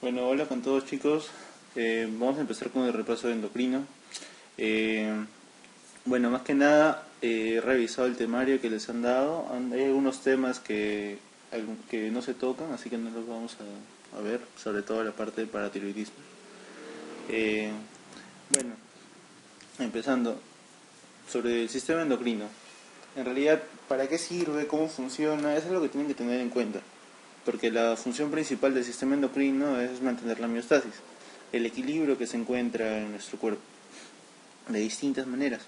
Bueno, hola con todos chicos. Vamos a empezar con el repaso de endocrino. Eh, bueno, más que nada he revisado el temario que les han dado. Hay algunos temas que no se tocan, así que no los vamos a ver, sobre todo la parte del paratiroidismo. Eh, bueno, empezando sobre el sistema endocrino. En realidad, ¿para qué sirve? ¿Cómo funciona? Eso es lo que tienen que tener en cuenta. Porque la función principal del sistema endocrino es mantener la homeostasis, el equilibrio que se encuentra en nuestro cuerpo, de distintas maneras.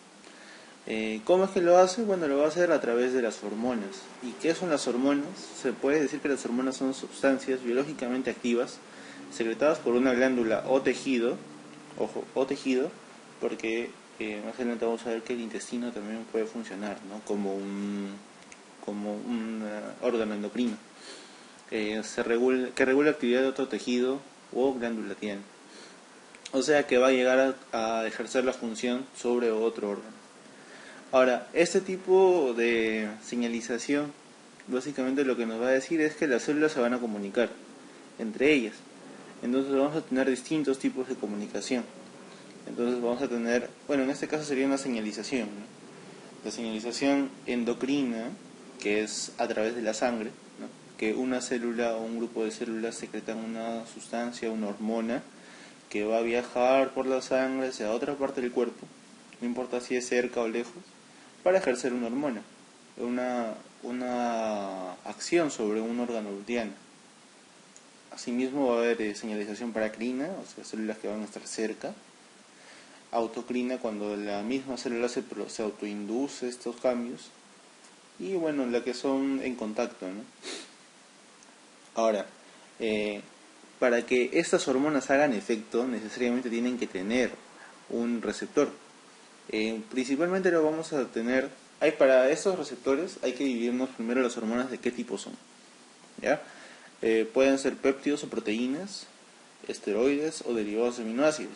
¿Cómo es que lo hace? Bueno, lo va a hacer a través de las hormonas. ¿Y qué son las hormonas? Se puede decir que las hormonas son sustancias biológicamente activas secretadas por una glándula o tejido, ojo, o tejido, porque más adelante vamos a ver que el intestino también puede funcionar, ¿no? como un órgano endocrino que regula la actividad de otro tejido o glándula tiene. O sea que va a llegar a ejercer la función sobre otro órgano. Ahora, este tipo de señalización básicamente lo que nos va a decir es que las células se van a comunicar entre ellas. Entonces vamos a tener distintos tipos de comunicación. Entonces vamos a tener, bueno, en este caso sería una señalización, ¿no? La señalización endocrina, que es a través de la sangre, ¿no? Que una célula o un grupo de células secretan una sustancia, una hormona, que va a viajar por la sangre hacia otra parte del cuerpo, no importa si es cerca o lejos, para ejercer una hormona, una acción sobre un órgano luteano. Asimismo va a haber señalización paracrina, o sea, células que van a estar cerca, autocrina cuando la misma célula se autoinduce estos cambios, y bueno, la que son en contacto, ¿no? Ahora, para que estas hormonas hagan efecto, necesariamente tienen que tener un receptor. Principalmente lo vamos a tener, para estos receptores hay que dividirnos primero las hormonas de qué tipo son, ¿ya? Pueden ser péptidos o proteínas, esteroides o derivados de aminoácidos.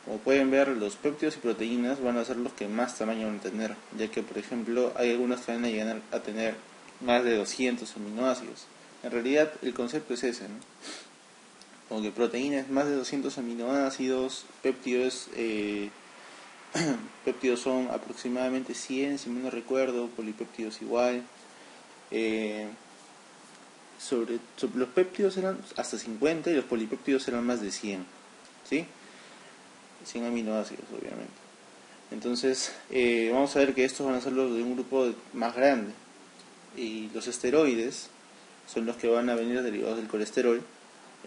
Como pueden ver, los péptidos y proteínas van a ser los que más tamaño van a tener, ya que por ejemplo hay algunas que van a llegar a tener más de 200 aminoácidos. En realidad el concepto es ese, ¿no? Como que proteína es más de 200 aminoácidos, péptidos son aproximadamente 100, si mal no recuerdo, polipéptidos igual. Sobre los péptidos eran hasta 50 y los polipéptidos eran más de 100, ¿sí? 100 aminoácidos, obviamente. Entonces, vamos a ver que estos van a ser los de un grupo más grande. Y los esteroides son los que van a venir derivados del colesterol.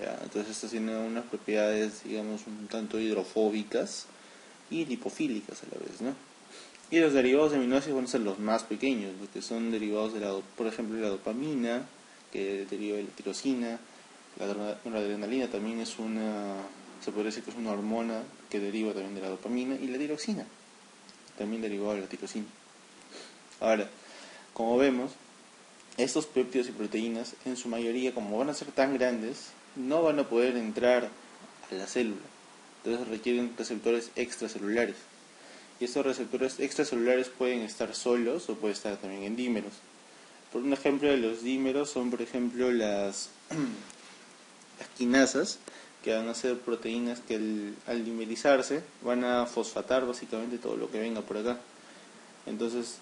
¿Ya? Entonces, estos tienen unas propiedades, digamos, un tanto hidrofóbicas y lipofílicas a la vez, ¿no? Y los derivados de aminoácidos van a ser los más pequeños, los que son derivados por ejemplo, de la dopamina, que deriva de la tirosina. La adrenalina también se podría decir que es una hormona que deriva también de la dopamina, y la tiroxina, también derivada de la tirosina. Ahora, como vemos, estos péptidos y proteínas, en su mayoría, como van a ser tan grandes, no van a poder entrar a la célula. Entonces requieren receptores extracelulares. Y estos receptores extracelulares pueden estar solos o pueden estar también en dímeros. Por un ejemplo de los dímeros son, por ejemplo, las quinasas, que van a ser proteínas que al dimerizarse van a fosfatar básicamente todo lo que venga por acá. Entonces,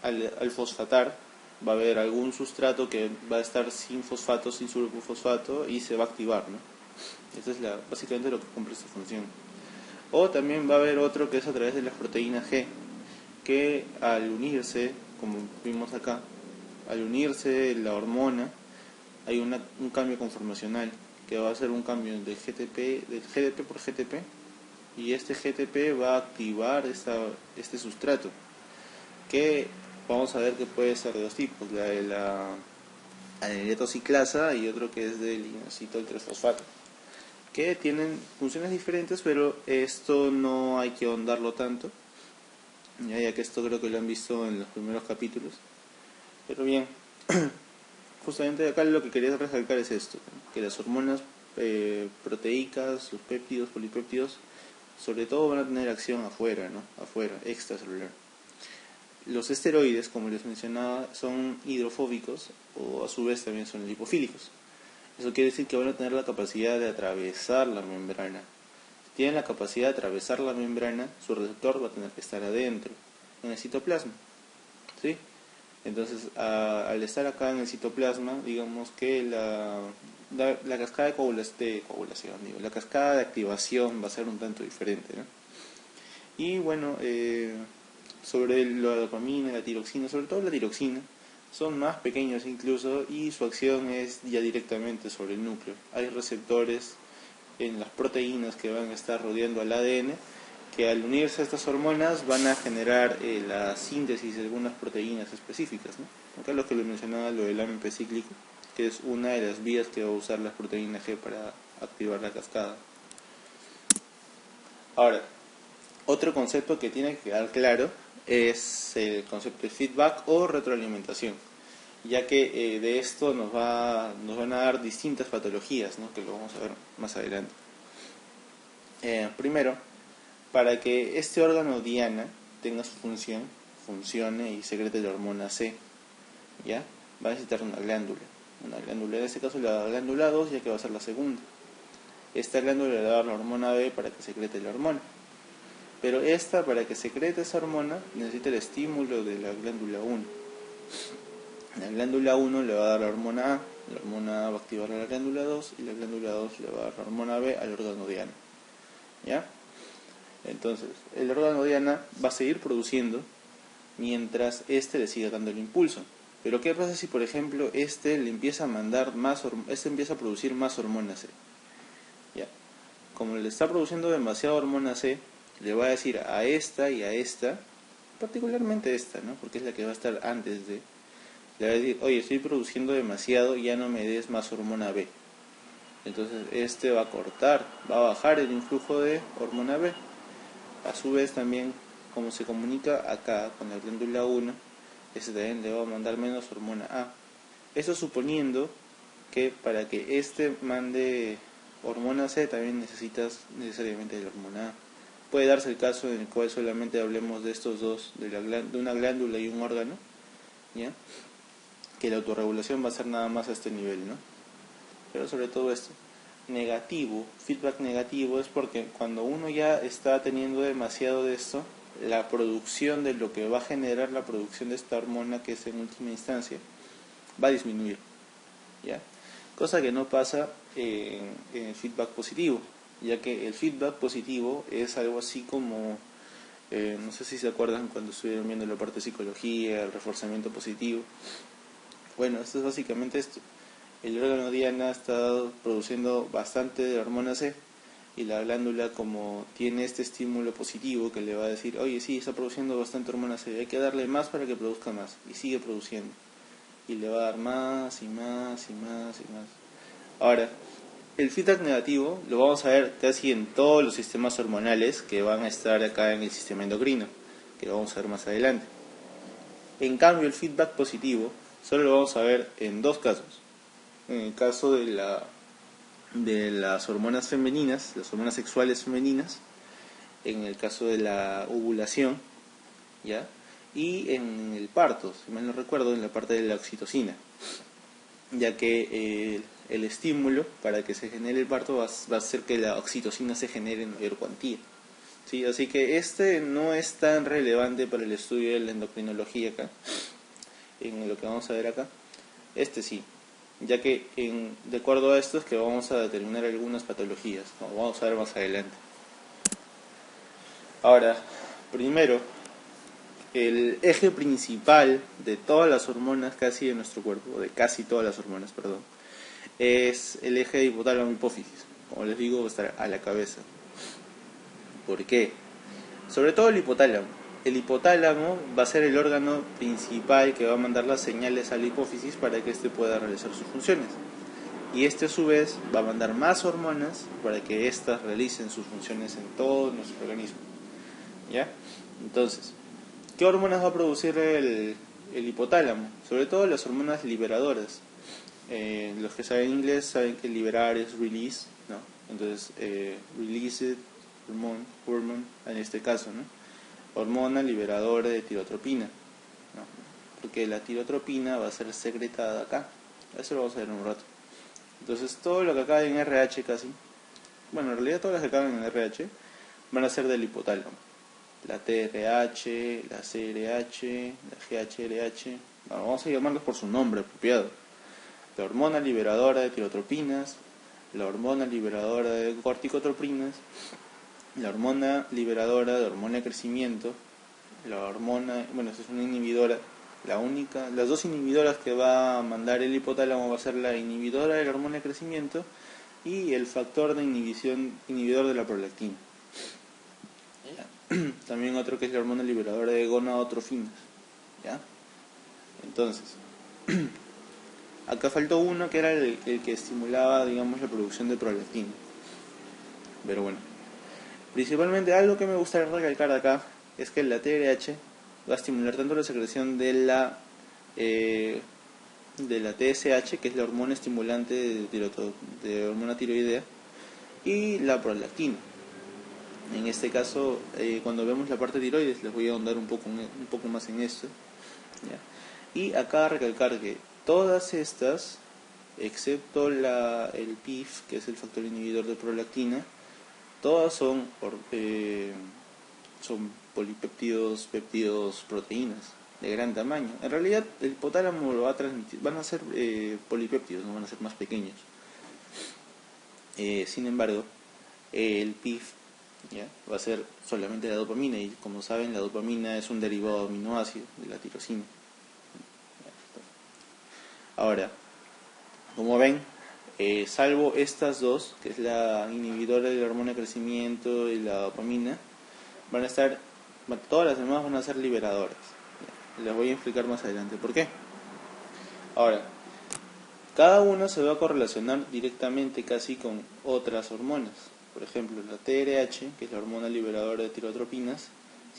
al fosfatar, va a haber algún sustrato que va a estar sin fosfato, sin sulfosfato, y se va a activar, ¿no? Eso es básicamente lo que cumple esta función. O también va a haber otro que es a través de las proteínas G, que al unirse, como vimos acá, al unirse la hormona, hay un cambio conformacional, que va a ser un cambio del GDP por GTP, y este GTP va a activar este sustrato, que vamos a ver que puede ser de dos tipos, la de la anileto ciclasa y otro que es del inositol 3-fosfato, que tienen funciones diferentes, pero esto no hay que ahondarlo tanto, ya que esto creo que lo han visto en los primeros capítulos. Pero bien, justamente acá lo que quería resaltar es esto, que las hormonas proteicas, los péptidos, polipéptidos, sobre todo van a tener acción afuera, ¿no? Afuera, extracelular. Los esteroides, como les mencionaba, son hidrofóbicos o a su vez también son lipofílicos. Eso quiere decir que van a tener la capacidad de atravesar la membrana. Si tienen la capacidad de atravesar la membrana, su receptor va a tener que estar adentro, en el citoplasma, ¿sí? Entonces, al estar acá en el citoplasma, digamos que la cascada de coagulación, la cascada de activación va a ser un tanto diferente, ¿no? Y bueno, sobre la dopamina, la tiroxina, sobre todo la tiroxina, son más pequeños incluso y su acción es ya directamente sobre el núcleo. Hay receptores en las proteínas que van a estar rodeando al ADN que al unirse a estas hormonas van a generar la síntesis de algunas proteínas específicas, ¿no? Acá lo que le mencionaba, lo del AMP cíclico, que es una de las vías que va a usar la proteína G para activar la cascada. Ahora, otro concepto que tiene que quedar claro es el concepto de feedback o retroalimentación, ya que de esto nos van a dar distintas patologías, ¿no? Que lo vamos a ver más adelante. Primero, para que este órgano diana tenga su función, funcione y secrete la hormona C, ¿ya? Va a necesitar una glándula, en este caso la glándula 2, ya que va a ser la segunda. Esta glándula le va a dar la hormona B para que secrete la hormona. Pero esta, para que secrete esa hormona, necesita el estímulo de la glándula 1. La glándula 1 le va a dar la hormona A, la hormona A va a activar a la glándula 2 y la glándula 2 le va a dar la hormona B al órgano diana, ¿ya? Entonces, el órgano diana va a seguir produciendo mientras este le siga dando el impulso. Pero ¿qué pasa si, por ejemplo, este empieza a producir más hormona C? ¿Ya? Como le está produciendo demasiada hormona C, le va a decir a esta y a esta, particularmente esta, ¿no? Porque es la que va a estar antes de, le va a decir, oye, estoy produciendo demasiado, ya no me des más hormona B. Entonces este va a cortar, va a bajar el influjo de hormona B. A su vez también, como se comunica acá con la glándula 1, este también le va a mandar menos hormona A. Eso suponiendo que para que este mande hormona C también necesitas necesariamente de la hormona A. Puede darse el caso en el cual solamente hablemos de estos dos, de una glándula y un órgano, ¿ya? Que la autorregulación va a ser nada más a este nivel, ¿no? Pero sobre todo esto, negativo, feedback negativo, es porque cuando uno ya está teniendo demasiado de esto, la producción de lo que va a generar la producción de esta hormona, que es en última instancia, va a disminuir, ¿ya? Cosa que no pasa en el feedback positivo, ya que el feedback positivo es algo así como, no sé si se acuerdan cuando estuvieron viendo la parte de psicología, el reforzamiento positivo. Bueno, esto es básicamente esto. El órgano diana está produciendo bastante de hormona C y la glándula, como tiene este estímulo positivo que le va a decir, oye, sí, está produciendo bastante hormona C, hay que darle más para que produzca más, y sigue produciendo y le va a dar más y más y más y más. Ahora, el feedback negativo lo vamos a ver casi en todos los sistemas hormonales que van a estar acá en el sistema endocrino, que lo vamos a ver más adelante. En cambio, el feedback positivo solo lo vamos a ver en dos casos. En el caso de las hormonas femeninas, las hormonas sexuales femeninas, en el caso de la ovulación, ¿ya? Y en el parto, si mal no recuerdo, en la parte de la oxitocina, ya que el estímulo para que se genere el parto va a hacer que la oxitocina se genere en mayor cuantía, ¿sí? Así que este no es tan relevante para el estudio de la endocrinología acá, en lo que vamos a ver acá. Este sí, ya que de acuerdo a esto es que vamos a determinar algunas patologías, como vamos a ver más adelante. Ahora, primero, el eje principal de todas las hormonas casi de nuestro cuerpo, de casi todas las hormonas, perdón, es el eje de hipotálamo-hipófisis. Como les digo, va a estar a la cabeza. ¿Por qué? Sobre todo el hipotálamo. El hipotálamo va a ser el órgano principal que va a mandar las señales a la hipófisis para que éste pueda realizar sus funciones. Y este a su vez va a mandar más hormonas para que éstas realicen sus funciones en todo nuestro organismo, ¿ya? Entonces, ¿qué hormonas va a producir el hipotálamo? Sobre todo las hormonas liberadoras. Los que saben inglés saben que liberar es release, ¿no? Entonces, released hormone en este caso, ¿no? Hormona liberadora de tirotropina, ¿no? Porque la tirotropina va a ser secretada acá. Eso lo vamos a ver en un rato. Entonces todo lo que acabe en RH casi, bueno, en realidad todas las que acaben en RH van a ser del hipotálamo. La TRH, la CRH, la GHRH, bueno, vamos a llamarlos por su nombre apropiado. La hormona liberadora de tirotropinas, la hormona liberadora de corticotropinas, la hormona liberadora de hormona de crecimiento, la hormona, bueno, esta es una inhibidora, las dos inhibidoras que va a mandar el hipotálamo va a ser la inhibidora de la hormona de crecimiento y el factor de inhibidor de la prolactina. También otro que es la hormona liberadora de gonadotrofinas, ¿ya? Entonces, acá faltó uno que era el que estimulaba, digamos, la producción de prolactina. Pero bueno, principalmente algo que me gustaría recalcar acá es que la TRH va a estimular tanto la secreción de la TSH, que es la hormona estimulante de hormona tiroidea, y la prolactina. En este caso, cuando vemos la parte tiroides, les voy a ahondar un poco más en esto, ¿ya? Y acá recalcar que todas estas, excepto el PIF, que es el factor inhibidor de prolactina, todas son polipéptidos, péptidos, proteínas de gran tamaño. En realidad el hipotálamo lo va a transmitir, van a ser polipéptidos, no van a ser más pequeños. Sin embargo, el PIF, ¿ya?, va a ser solamente la dopamina, y como saben, la dopamina es un derivado de aminoácido de la tirosina. Ahora, como ven, salvo estas dos, que es la inhibidora de la hormona de crecimiento y la dopamina, van a estar, todas las demás van a ser liberadoras. Les voy a explicar más adelante por qué. Ahora, cada una se va a correlacionar directamente casi con otras hormonas. Por ejemplo, la TRH, que es la hormona liberadora de tirotropinas,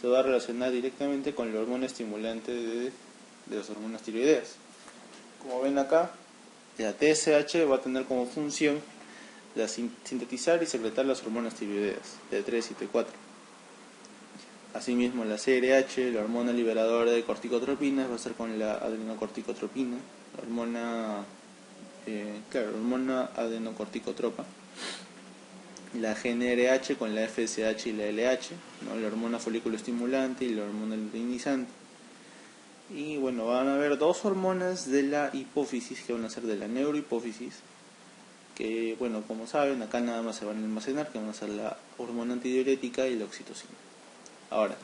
se va a relacionar directamente con la hormona estimulante de las hormonas tiroideas. Como ven acá, la TSH va a tener como función sintetizar y secretar las hormonas tiroideas, T3 y T4. Asimismo, la CRH, la hormona liberadora de corticotropinas, va a ser con la adenocorticotropina, la hormona adenocorticotropa. La GnRH con la FSH y la LH, ¿no?, la hormona folículo estimulante y la hormona luteinizante. Y bueno, van a haber dos hormonas de la hipófisis que van a ser de la neurohipófisis, que bueno, como saben, acá nada más se van a almacenar, que van a ser la hormona antidiurética y la oxitocina. Ahora,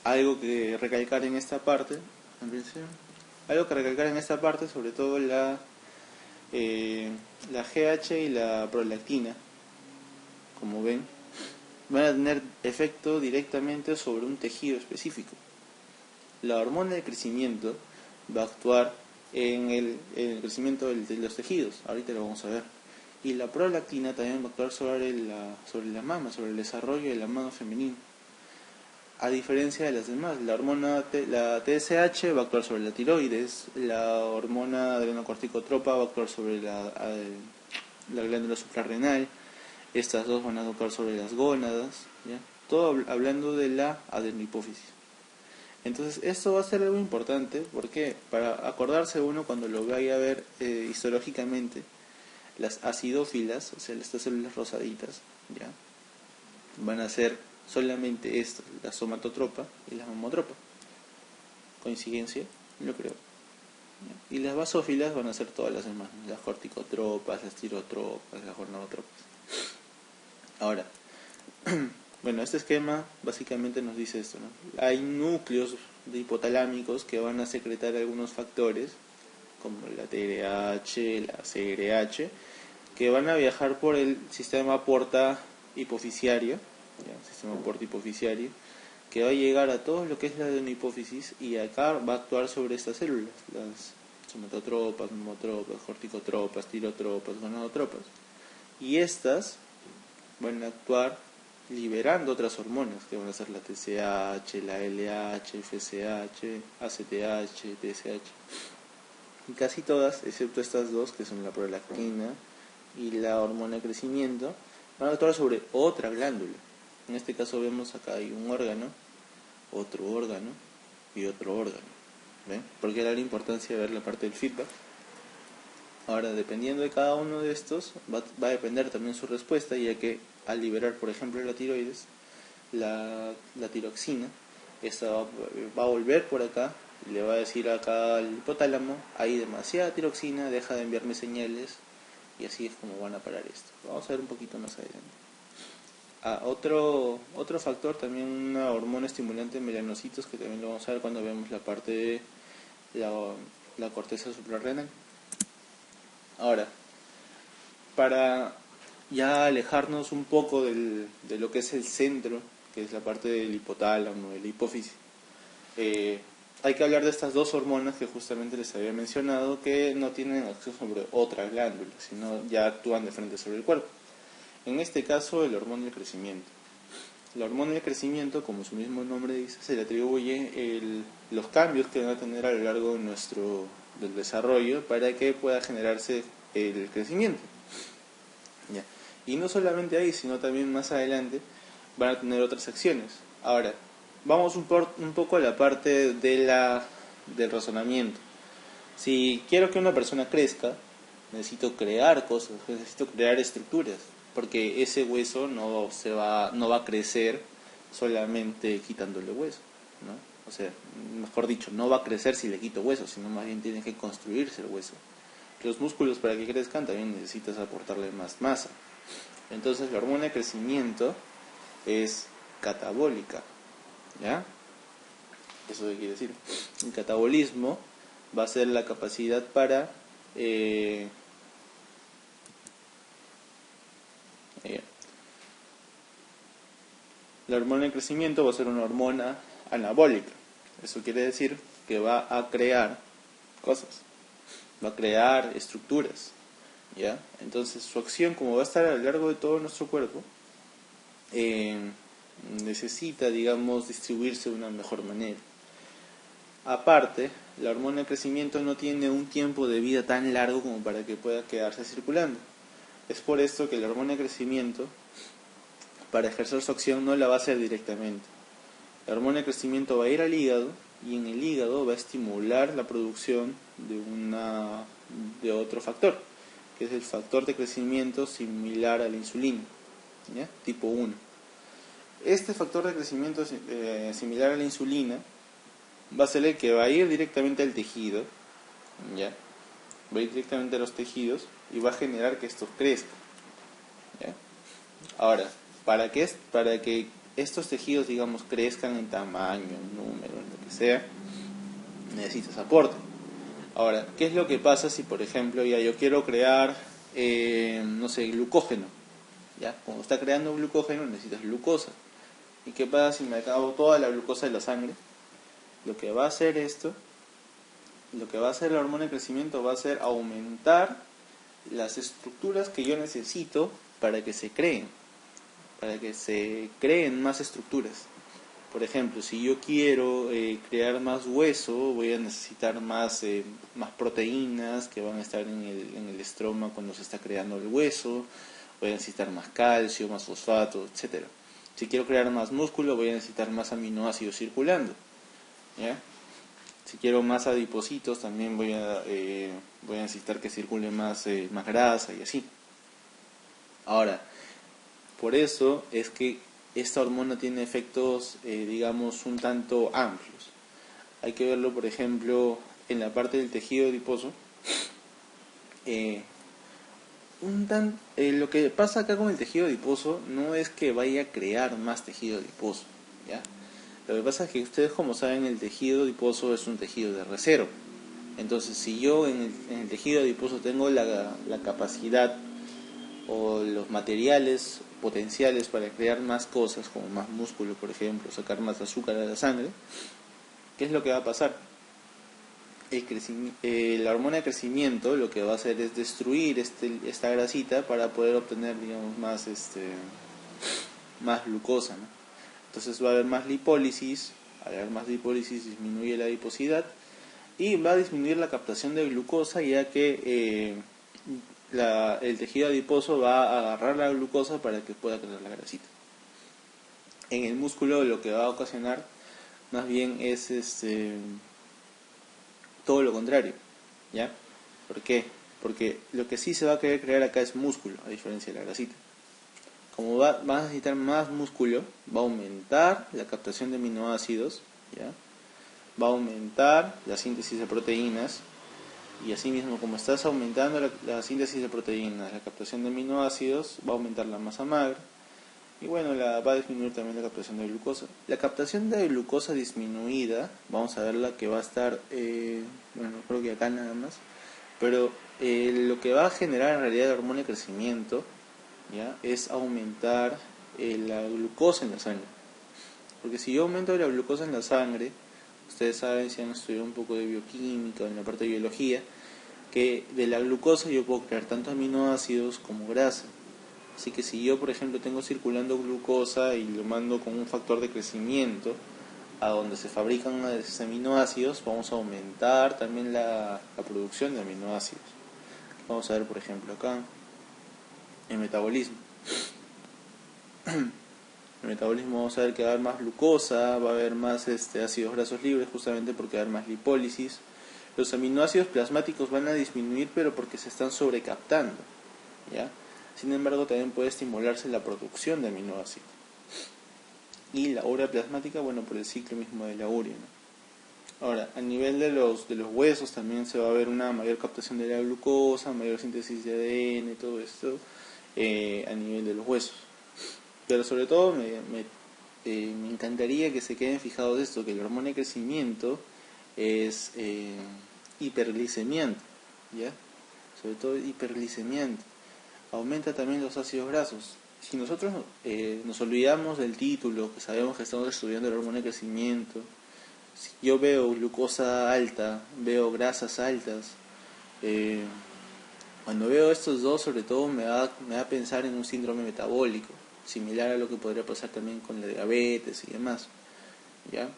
algo que recalcar en esta parte, sobre todo la GH y la prolactina, como ven, van a tener efecto directamente sobre un tejido específico. La hormona de crecimiento va a actuar en el crecimiento de los tejidos, ahorita lo vamos a ver. Y la prolactina también va a actuar sobre la mama, sobre el desarrollo de la mama femenina. A diferencia de las demás, la TSH va a actuar sobre la tiroides, la hormona adrenocorticotropa va a actuar sobre la glándula suprarrenal, estas dos van a actuar sobre las gónadas, ¿ya? Todo hablando de la adenohipófisis. Entonces esto va a ser algo importante, porque para acordarse uno cuando lo vaya a ver histológicamente, las acidófilas, o sea, estas células rosaditas, ¿ya?, van a ser solamente estas, la somatotropa y la mamotropa. ¿Coincidencia? No creo. ¿Ya? Y las basófilas van a ser todas las demás, las corticotropas, las tirotropas, las gonadotropas. Ahora, bueno, este esquema básicamente nos dice esto, ¿no? Hay núcleos de hipotalámicos que van a secretar algunos factores, como la TRH, la CRH, que van a viajar por el sistema porta hipoficiario, que va a llegar a todo lo que es la adenohipófisis, y acá va a actuar sobre estas células, las somatotropas, mamotropas, corticotropas, tirotropas, gonadotropas, y estas van a actuar liberando otras hormonas, que van a ser la TSH, la LH, FSH, ACTH, TSH. Y casi todas, excepto estas dos, que son la prolactina y la hormona de crecimiento, van a actuar sobre otra glándula. En este caso vemos acá hay un órgano, otro órgano y otro órgano. ¿Ven? Porque era la importancia de ver la parte del feedback. Ahora, dependiendo de cada uno de estos, va a depender también su respuesta, ya que al liberar, por ejemplo, la tiroides, la tiroxina, esta va a volver por acá y le va a decir acá al hipotálamo: hay demasiada tiroxina, deja de enviarme señales, y así es como van a parar esto. Vamos a ver un poquito más adelante. Otro factor, también una hormona estimulante de melanocitos, que también lo vamos a ver cuando veamos la parte de la corteza suprarrenal. Ahora, para ya alejarnos un poco de lo que es el centro, que es la parte del hipotálamo, de la hipófisis, hay que hablar de estas dos hormonas que justamente les había mencionado, que no tienen acción sobre otras glándulas, sino ya actúan de frente sobre el cuerpo. En este caso, el hormona del crecimiento. La hormona del crecimiento, como su mismo nombre dice, se le atribuye los cambios que van a tener a lo largo del desarrollo para que pueda generarse el crecimiento. ¿Ya? Y no solamente ahí, sino también más adelante van a tener otras acciones. Ahora, vamos un poco a la parte del razonamiento. Si quiero que una persona crezca, necesito crear cosas, necesito crear estructuras, porque ese hueso no va a crecer solamente quitándole hueso, ¿no? O sea, mejor dicho, no va a crecer si le quito hueso, sino más bien tiene que construirse el hueso. Los músculos, para que crezcan, también necesitas aportarle más masa. Entonces la hormona de crecimiento es catabólica, ¿ya? ¿Eso qué quiere decir? El catabolismo va a ser la capacidad para la hormona de crecimiento va a ser una hormona anabólica. Eso quiere decir que va a crear cosas, va a crear estructuras, ¿ya? Entonces su acción, como va a estar a lo largo de todo nuestro cuerpo, necesita, digamos, distribuirse de una mejor manera. Aparte, la hormona de crecimiento no tiene un tiempo de vida tan largo como para que pueda quedarse circulando. Es por esto que la hormona de crecimiento, para ejercer su acción, no la va a hacer directamente. La hormona de crecimiento va a ir al hígado, y en el hígado va a estimular la producción de otro factor, que es el factor de crecimiento similar a la insulina, ¿ya? Tipo 1. Este factor de crecimiento similar a la insulina va a ser el que va a ir directamente al tejido, ¿ya? Va a ir directamente a los tejidos y va a generar que estos crezcan, ¿ya? Ahora, para que estos tejidos, digamos, crezcan en tamaño, en número, en lo que sea, necesitas aporte. Ahora, ¿qué es lo que pasa si, por ejemplo, yo quiero crear, no sé, glucógeno? ¿Ya? Cuando está creando glucógeno necesitas glucosa. ¿Y qué pasa si me acabo toda la glucosa de la sangre? Lo que va a hacer la hormona de crecimiento va a ser aumentar las estructuras que yo necesito para que se creen más estructuras. Por ejemplo, si yo quiero crear más hueso, voy a necesitar más proteínas que van a estar en el estroma cuando se está creando el hueso. Voy a necesitar más calcio, más fosfato, etcétera. Si quiero crear más músculo, voy a necesitar más aminoácidos circulando, ¿ya? Si quiero más adipocitos, también voy a necesitar que circule más grasa y así. Ahora, por eso es que esta hormona tiene efectos, digamos, un tanto amplios. Hay que verlo, por ejemplo, en la parte del tejido adiposo. Lo que pasa acá con el tejido adiposo no es que vaya a crear más tejido adiposo, ¿ya? Lo que pasa es que ustedes, como saben, el tejido adiposo es un tejido de reserva. Entonces, si yo en el tejido adiposo tengo la capacidad o los materiales potenciales para crear más cosas, como más músculo, por ejemplo, sacar más azúcar de la sangre, ¿qué es lo que va a pasar? La hormona de crecimiento lo que va a hacer es destruir esta grasita para poder obtener, digamos, más glucosa, ¿no? Entonces va a haber más lipólisis. Al haber más lipólisis disminuye la adiposidad y va a disminuir la captación de glucosa, ya que el tejido adiposo va a agarrar la glucosa para que pueda crear la grasita. En el músculo lo que va a ocasionar más bien es todo lo contrario, ¿ya? ¿Por qué? porque lo que sí se va a querer crear acá es músculo, a diferencia de la grasita. Como va a necesitar más músculo, va a aumentar la captación de aminoácidos, ¿ya? Va a aumentar la síntesis de proteínas, y así mismo, como estás aumentando la síntesis de proteínas, la captación de aminoácidos, va a aumentar la masa magra, y bueno, va a disminuir también la captación de glucosa. La captación de glucosa disminuida, vamos a ver la que va a estar, bueno, creo que acá nada más, pero lo que va a generar en realidad la hormona de crecimiento, ¿ya? Es aumentar la glucosa en la sangre. Porque si yo aumento la glucosa en la sangre, ustedes saben, si han estudiado un poco de bioquímica en la parte de biología, que de la glucosa yo puedo crear tanto aminoácidos como grasa. Así que si yo, por ejemplo, tengo circulando glucosa y lo mando con un factor de crecimiento a donde se fabrican esos aminoácidos, vamos a aumentar también la producción de aminoácidos. Vamos a ver, por ejemplo, acá el metabolismo. El metabolismo, vamos a ver que va a haber más glucosa, va a haber más ácidos grasos libres, justamente porque va a haber más lipólisis. Los aminoácidos plasmáticos van a disminuir, pero porque se están sobrecaptando, ¿ya? Sin embargo, también puede estimularse la producción de aminoácidos. Y la urea plasmática, bueno, por el ciclo mismo de la urea, ¿no? Ahora, a nivel de los huesos también se va a ver una mayor captación de la glucosa, mayor síntesis de ADN, todo esto a nivel de los huesos. Pero sobre todo me encantaría que se queden fijados esto, que la hormona de crecimiento es hiperglicemiante, ¿ya? Sobre todo hiperglicemiante. Aumenta también los ácidos grasos. Si nosotros nos olvidamos del título, que sabemos que estamos estudiando la hormona de crecimiento, si yo veo glucosa alta, veo grasas altas, cuando veo estos dos, sobre todo me va a pensar en un síndrome metabólico, similar a lo que podría pasar también con la diabetes y demás, ¿ya?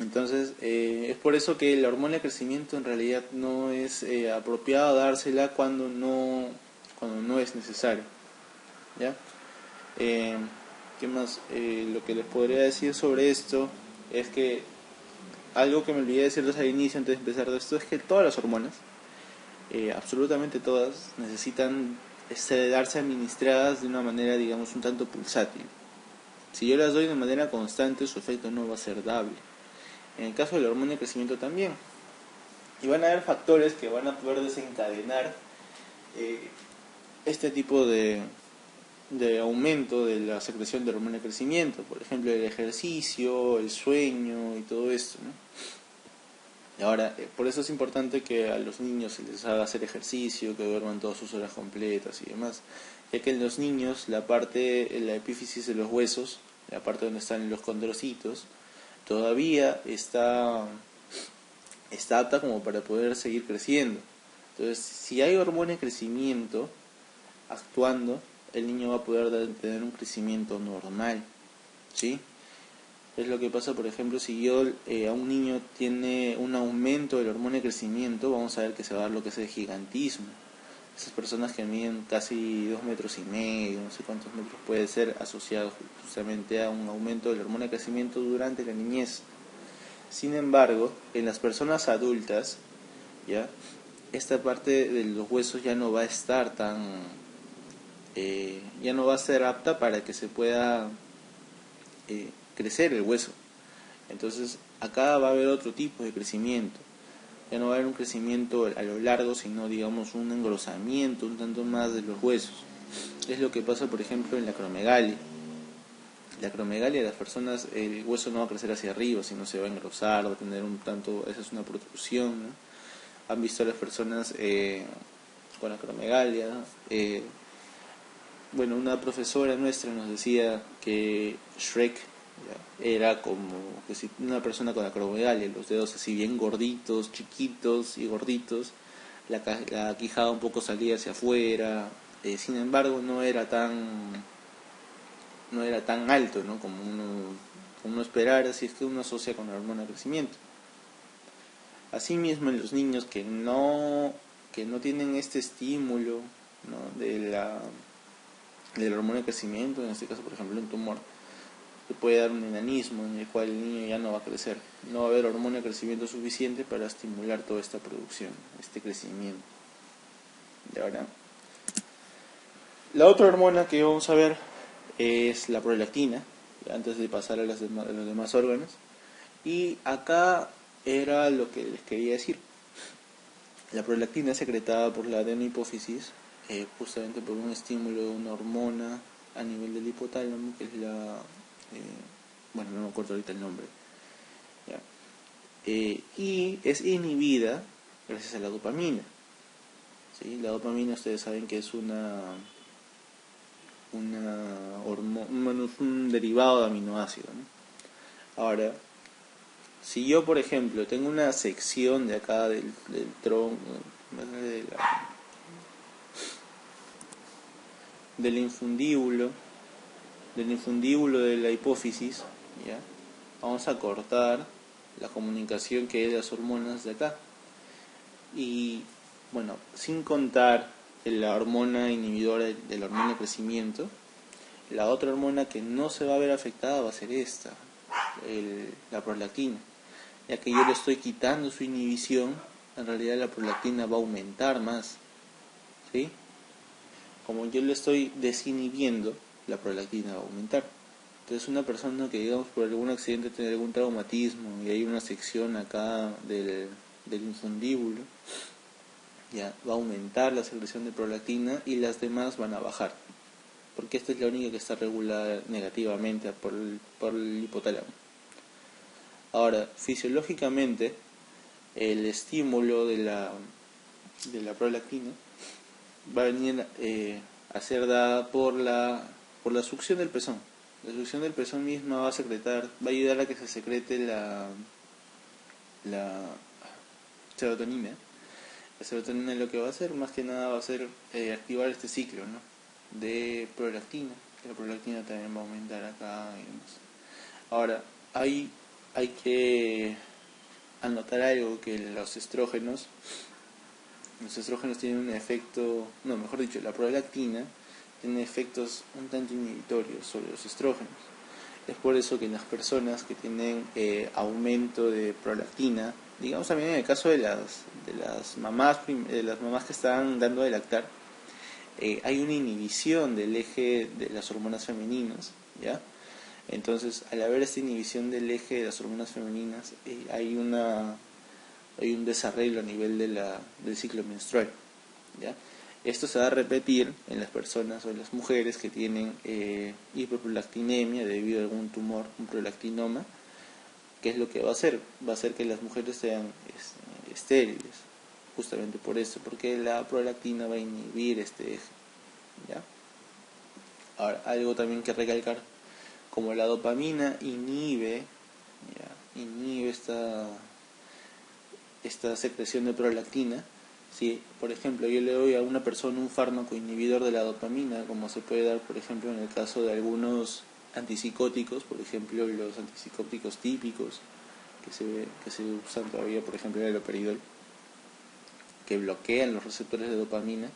Entonces, es por eso que la hormona de crecimiento en realidad no es apropiado dársela cuando no es necesario, ¿ya? ¿Qué más? Lo que les podría decir sobre esto es que algo que me olvidé decirles al inicio antes de empezar de esto es que todas las hormonas, absolutamente todas, necesitan darse administradas de una manera, digamos, un tanto pulsátil. Si yo las doy de manera constante, su efecto no va a ser dable. En el caso de la hormona de crecimiento también. Y van a haber factores que van a poder desencadenar este tipo de aumento de la secreción de hormona de crecimiento. Por ejemplo, el ejercicio, el sueño y todo esto, ¿no? Y ahora, por eso es importante que a los niños se les haga hacer ejercicio, que duerman todas sus horas completas y demás, ya que en los niños la epífisis de los huesos, la parte donde están los condrocitos, todavía está apta como para poder seguir creciendo. Entonces, si hay hormona de crecimiento actuando, el niño va a poder tener un crecimiento normal, ¿sí? Es lo que pasa, por ejemplo, si yo a un niño tiene un aumento de la hormona de crecimiento, vamos a ver que se va a dar lo que es el gigantismo. Esas personas que miden casi 2,5 metros, no sé cuántos metros, puede ser asociado justamente a un aumento de la hormona de crecimiento durante la niñez. Sin embargo, en las personas adultas, ¿ya?, esta parte de los huesos ya no va a estar ya no va a ser apta para que se pueda crecer el hueso. Entonces acá va a haber otro tipo de crecimiento. Ya no va a haber un crecimiento a lo largo, sino, digamos, un engrosamiento un tanto más de los huesos. Es lo que pasa, por ejemplo, en la acromegalia. La acromegalia, las personas, el hueso no va a crecer hacia arriba, sino se va a engrosar, va a tener un tanto, esa es una protrusión, ¿no? Han visto a las personas con acromegalia. Bueno, una profesora nuestra nos decía que Shrek era como que si una persona con acromegalia, los dedos así bien gorditos, chiquitos y gorditos, la quijada un poco salía hacia afuera, sin embargo no era tan alto, ¿no?, como uno esperara, si es que uno asocia con la hormona de crecimiento. Asimismo, en los niños que no tienen este estímulo, ¿no?, de la hormona de crecimiento, en este caso, por ejemplo, un tumor, se puede dar un enanismo en el cual el niño ya no va a crecer, no va a haber hormona de crecimiento suficiente para estimular toda esta producción, este crecimiento. Ahora, la otra hormona que vamos a ver es la prolactina, antes de pasar a los demás órganos. Y acá era lo que les quería decir. La prolactina es secretada por la adenohipófisis, justamente por un estímulo de una hormona a nivel del hipotálamo, que es bueno, no me acuerdo ahorita el nombre. ¿Ya? Y es inhibida gracias a la dopamina. ¿Sí? La dopamina, ustedes saben que es un derivado de aminoácido, ¿no? Ahora, si yo, por ejemplo, tengo una sección de acá del tronco, del infundíbulo de la hipófisis, ¿ya? Vamos a cortar la comunicación que hay de las hormonas de acá. Y bueno, sin contar la hormona inhibidora de la hormona de crecimiento, la otra hormona que no se va a ver afectada va a ser esta, la prolactina. Ya que yo le estoy quitando su inhibición, en realidad la prolactina va a aumentar más, ¿sí? Como yo le estoy desinhibiendo, la prolactina va a aumentar. Entonces una persona que, digamos, por algún accidente tiene algún traumatismo y hay una sección acá del infundíbulo, ya va a aumentar la secreción de prolactina y las demás van a bajar, porque esta es la única que está regulada negativamente por el hipotálamo. Ahora, fisiológicamente, el estímulo de la prolactina va a venir a ser dada por la succión del pezón. La succión del pezón misma va a ayudar a que se secrete la serotonina. La serotonina lo que va a hacer, más que nada, va a ser activar este ciclo, ¿no?, de prolactina. La prolactina también va a aumentar acá y demás. Ahora, hay que anotar algo, que los estrógenos tienen un efecto, no, mejor dicho, la prolactina tiene efectos un tanto inhibitorios sobre los estrógenos. Es por eso que en las personas que tienen aumento de prolactina, digamos también en el caso de las mamás que están dando de lactar, hay una inhibición del eje de las hormonas femeninas, ¿ya? Entonces, al haber esta inhibición del eje de las hormonas femeninas, hay un desarreglo a nivel del ciclo menstrual, ¿ya? Esto se va a repetir en las personas o en las mujeres que tienen hiperprolactinemia debido a algún tumor, un prolactinoma. ¿Qué es lo que va a hacer? Va a hacer que las mujeres sean estériles, justamente por eso, porque la prolactina va a inhibir este eje, ¿ya? Ahora, algo también que recalcar, como la dopamina inhibe esta secreción de prolactina. Si, por ejemplo, yo le doy a una persona un fármaco inhibidor de la dopamina, como se puede dar, por ejemplo, en el caso de algunos antipsicóticos, por ejemplo, los antipsicóticos típicos que se usan todavía, por ejemplo, el haloperidol, que bloquean los receptores de dopamina.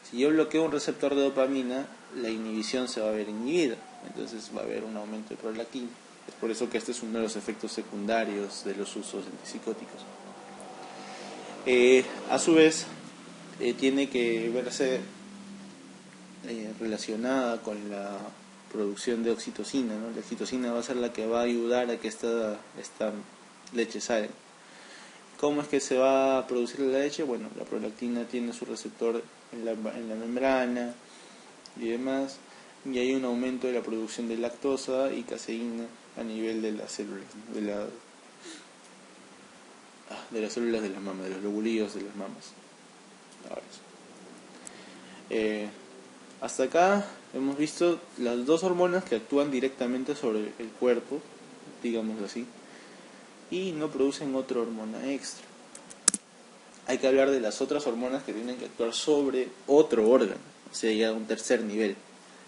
Si yo bloqueo un receptor de dopamina, la inhibición se va a ver inhibida, entonces va a haber un aumento de prolactina. Es por eso que este es uno de los efectos secundarios de los usos antipsicóticos. A su vez, tiene que verse relacionada con la producción de oxitocina, ¿no? La oxitocina va a ser la que va a ayudar a que esta leche salga. ¿Cómo es que se va a producir la leche? Bueno, la prolactina tiene su receptor en la membrana y demás, y hay un aumento de la producción de lactosa y caseína a nivel de las células, ¿no?, de las células de las mamas, de los lobulillos de las mamas. Ahora sí. Hasta acá hemos visto las dos hormonas que actúan directamente sobre el cuerpo, digámoslo así, y no producen otra hormona extra. Hay que hablar de las otras hormonas que tienen que actuar sobre otro órgano, o sea, ya un tercer nivel.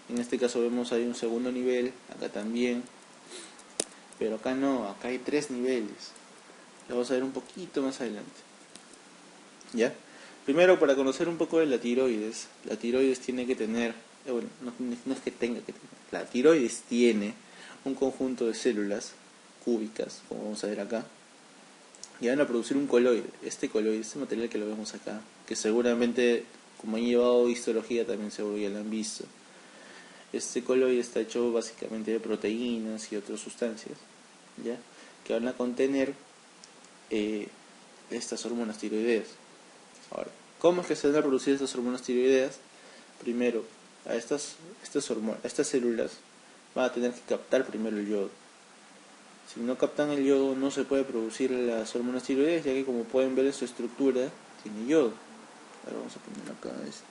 En este caso vemos ahí un segundo nivel, acá también, pero acá no, acá hay 3 niveles. Lo vamos a ver un poquito más adelante, ¿ya? Primero, para conocer un poco de la tiroides tiene que tener, bueno, no es que tenga que tener, la tiroides tiene un conjunto de células cúbicas, como vamos a ver acá, y van a producir un coloide. Este material que lo vemos acá, que seguramente como han llevado histología también seguro ya lo han visto. Este coloide está hecho básicamente de proteínas y otras sustancias, ¿ya? Que van a contener estas hormonas tiroideas. Ahora, ¿cómo es que se van a producir estas hormonas tiroideas? Primero, a estas células van a tener que captar primero el yodo. Si no captan el yodo, no se puede producir las hormonas tiroideas, ya que como pueden ver en su estructura, tiene yodo. Ahora vamos a poner acá esto.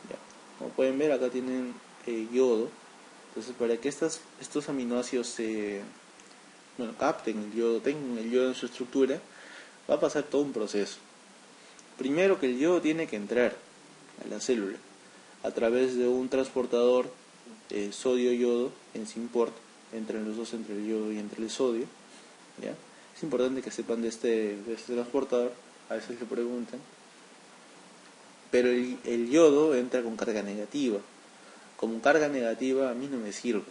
Ya. Como pueden ver, acá tienen yodo. Entonces, para que estos aminoácidos capten el yodo, tengan el yodo en su estructura, va a pasar todo un proceso. Primero que el yodo tiene que entrar a la célula a través de un transportador sodio-yodo en Symport, entre los dos, entre el yodo y entre el sodio, ¿ya? Es importante que sepan de este transportador, a veces le preguntan, pero el yodo entra con carga negativa. Como carga negativa a mí no me sirve,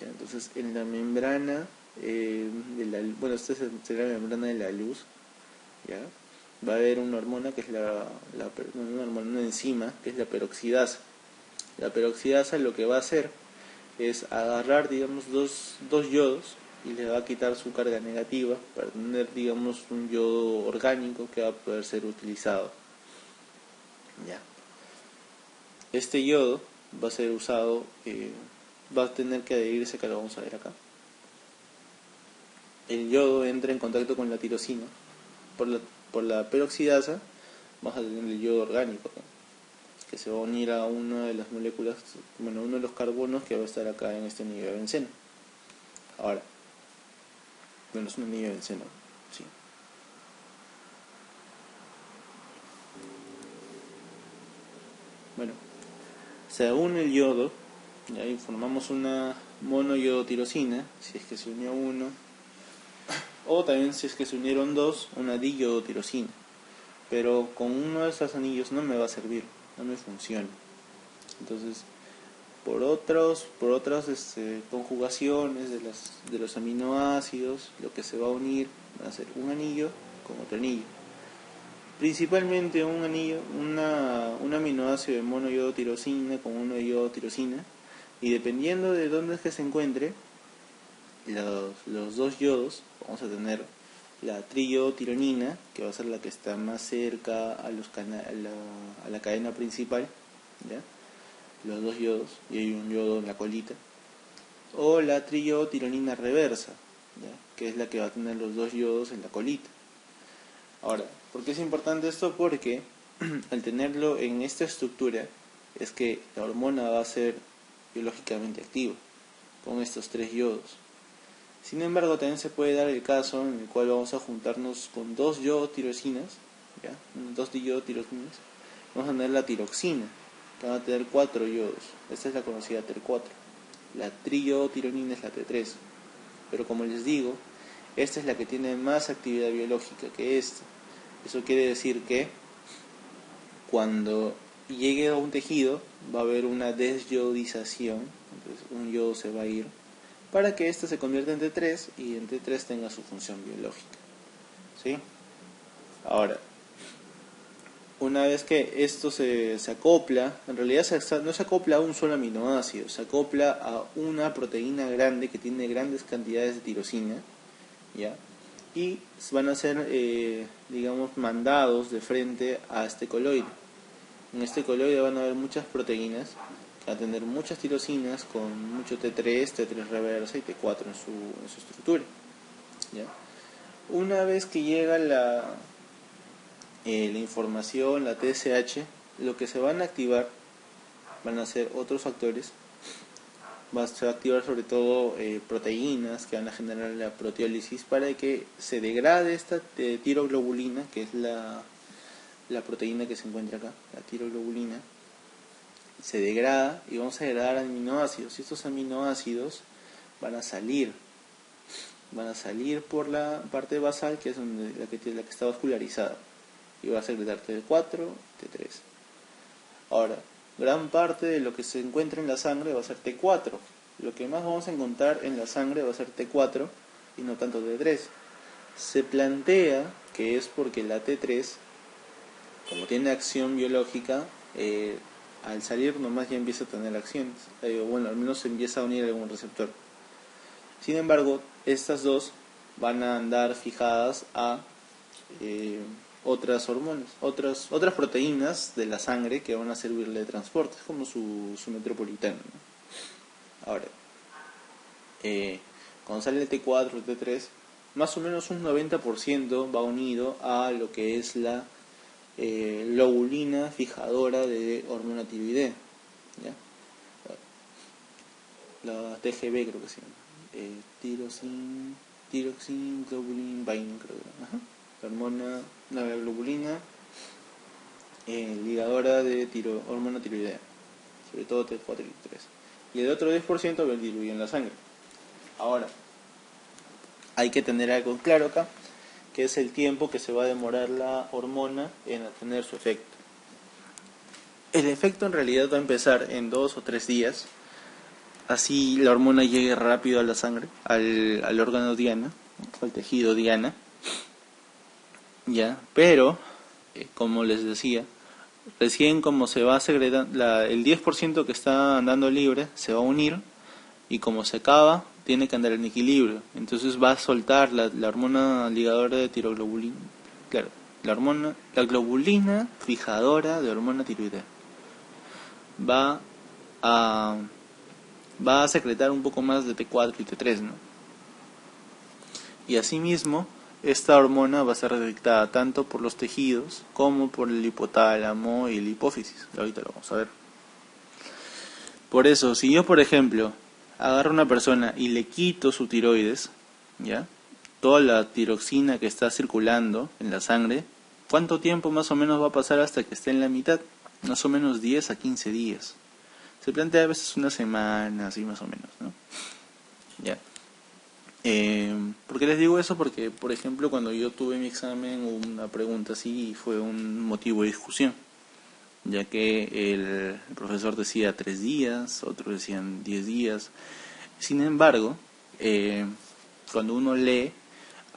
¿ya? Entonces en la membrana esta será la membrana de la luz, ¿ya? Va a haber una hormona que es una enzima que es la peroxidasa. La peroxidasa lo que va a hacer es agarrar, digamos, dos yodos y le va a quitar su carga negativa para tener, digamos, un yodo orgánico que va a poder ser utilizado, ¿ya? Este yodo va a ser usado, va a tener que adherirse, que lo vamos a ver acá. El yodo entra en contacto con la tirosina. Por la peroxidasa vas a tener el yodo orgánico, ¿no? Que se va a unir a una de las moléculas, uno de los carbonos que va a estar acá en este anillo de benceno. Ahora, es un anillo de benceno, sí. Se une el yodo, y ahí formamos una monoyodotirosina, si es que se unió uno, o también si es que se unieron dos, una diyodotirosina. Pero con uno de esos anillos no me va a servir, no me funciona. Entonces, por otras conjugaciones de los aminoácidos, lo que se va a unir va a ser un anillo con otro anillo. Principalmente un aminoácido de monoyodotirosina con uno de yodotirosina, y dependiendo de dónde es que se encuentre los dos yodos, vamos a tener la triyodotironina, que va a ser la que está más cerca a la cadena principal, ¿ya? Los dos yodos, y hay un yodo en la colita, o la triyodotironina reversa, ¿ya? Que es la que va a tener los dos yodos en la colita. Ahora, ¿por qué es importante esto? Porque al tenerlo en esta estructura es que la hormona va a ser biológicamente activa con estos tres yodos. Sin embargo, también se puede dar el caso en el cual vamos a juntarnos con dos yodotirosinas, ¿ya? Dos diyodotirosinas. Vamos a tener la tiroxina, que va a tener 4 yodos. Esta es la conocida T4. La triyodotironina es la T3. Pero como les digo, esta es la que tiene más actividad biológica que esta. Eso quiere decir que cuando llegue a un tejido va a haber una desyodización, entonces un yodo se va a ir para que ésta se convierta en T3 y en T3 tenga su función biológica, ¿sí? Ahora, una vez que esto se acopla, en realidad no se acopla a un solo aminoácido, se acopla a una proteína grande que tiene grandes cantidades de tirosina, ¿ya? Y van a ser, mandados de frente a este coloide. En este coloide van a haber muchas proteínas que van a tener muchas tirosinas con mucho T3, T3 reversa y T4 en su estructura, ¿ya? Una vez que llega la información, la TSH, lo que se van a activar van a ser otros factores. Se va a activar sobre todo proteínas que van a generar la proteólisis para que se degrade esta tiroglobulina, que es la proteína que se encuentra acá, la tiroglobulina. Se degrada y vamos a degradar aminoácidos, y estos aminoácidos van a salir por la parte basal, que es la que está vascularizada, y va a secretar T4, T3. Ahora, gran parte de lo que se encuentra en la sangre va a ser T4. Lo que más vamos a encontrar en la sangre va a ser T4 y no tanto T3. Se plantea que es porque la T3, como tiene acción biológica, al salir nomás ya empieza a tener acciones. Bueno, al menos se empieza a unir a algún receptor. Sin embargo, estas dos van a andar fijadas a otras hormonas, otras proteínas de la sangre que van a servirle de transporte, como su metropolitano, ¿no? Ahora, cuando sale el T4, el T3, más o menos un 90% va unido a lo que es la globulina fijadora de hormona tiroidea, ¿ya? La TGB creo que se llama, thyroxine globulin binding, creo que. Ajá. La globulina ligadora de hormona tiroidea, sobre todo T4 y T3, y el otro 10% lo diluye en la sangre. Ahora, hay que tener algo claro acá, que es el tiempo que se va a demorar la hormona en tener su efecto. El efecto en realidad va a empezar en 2 o 3 días, así la hormona llegue rápido a la sangre, al órgano diana, al tejido diana, ya, pero como les decía, recién como se va a segregar, el 10% que está andando libre se va a unir, y como se acaba, tiene que andar en equilibrio. Entonces va a soltar la hormona ligadora de tiroglobulina. Claro, la globulina fijadora de hormona tiroidea. Va a secretar un poco más de T4 y T3, ¿no? Y asimismo, esta hormona va a ser detectada tanto por los tejidos como por el hipotálamo y la hipófisis. Ahorita lo vamos a ver. Por eso, si yo, por ejemplo, agarro a una persona y le quito su tiroides, ¿ya? Toda la tiroxina que está circulando en la sangre, ¿cuánto tiempo más o menos va a pasar hasta que esté en la mitad? Más o menos 10 a 15 días. Se plantea a veces una semana, así más o menos, ¿no? ¿Ya? ¿Por qué les digo eso? Porque, por ejemplo, cuando yo tuve mi examen, hubo una pregunta así y fue un motivo de discusión, ya que el profesor decía 3 días, otros decían 10 días. Sin embargo, cuando uno lee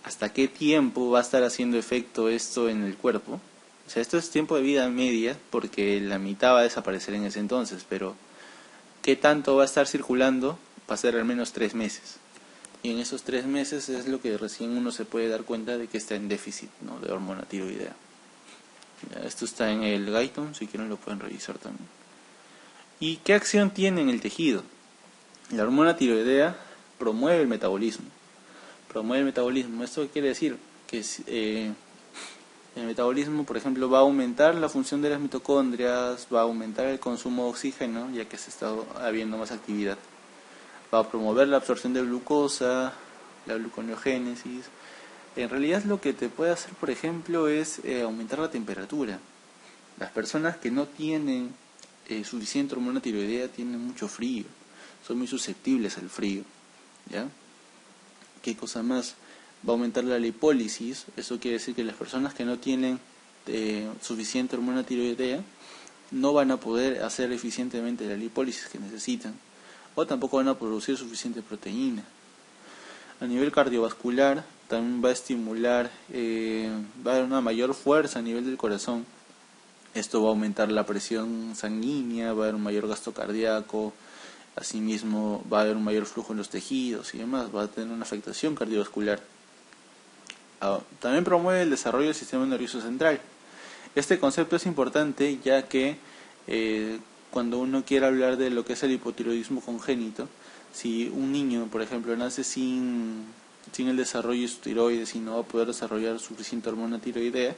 hasta qué tiempo va a estar haciendo efecto esto en el cuerpo, o sea, esto es tiempo de vida media, porque la mitad va a desaparecer en ese entonces, pero qué tanto va a estar circulando, va a ser al menos 3 meses. Y en esos 3 meses es lo que recién uno se puede dar cuenta de que está en déficit, ¿no?, de hormona tiroidea. Esto está en el Guyton, si quieren lo pueden revisar también. ¿Y qué acción tiene en el tejido? La hormona tiroidea promueve el metabolismo. ¿Esto quiere decir? Que el metabolismo, por ejemplo, va a aumentar la función de las mitocondrias, va a aumentar el consumo de oxígeno, ya que se está habiendo más actividad. Va a promover la absorción de glucosa, la gluconeogénesis. En realidad lo que te puede hacer, por ejemplo, es aumentar la temperatura. Las personas que no tienen suficiente hormona tiroidea tienen mucho frío, son muy susceptibles al frío, ¿ya? ¿Qué cosa más? Va a aumentar la lipólisis. Eso quiere decir que las personas que no tienen suficiente hormona tiroidea no van a poder hacer eficientemente la lipólisis que necesitan, o tampoco van a producir suficiente proteína. A nivel cardiovascular también va a estimular, va a dar una mayor fuerza a nivel del corazón. Esto va a aumentar la presión sanguínea, va a haber un mayor gasto cardíaco, asimismo va a haber un mayor flujo en los tejidos y demás, va a tener una afectación cardiovascular. También promueve el desarrollo del sistema nervioso central. Este concepto es importante ya que cuando uno quiere hablar de lo que es el hipotiroidismo congénito, si un niño, por ejemplo, nace sin el desarrollo de su tiroides y no va a poder desarrollar suficiente hormona tiroidea,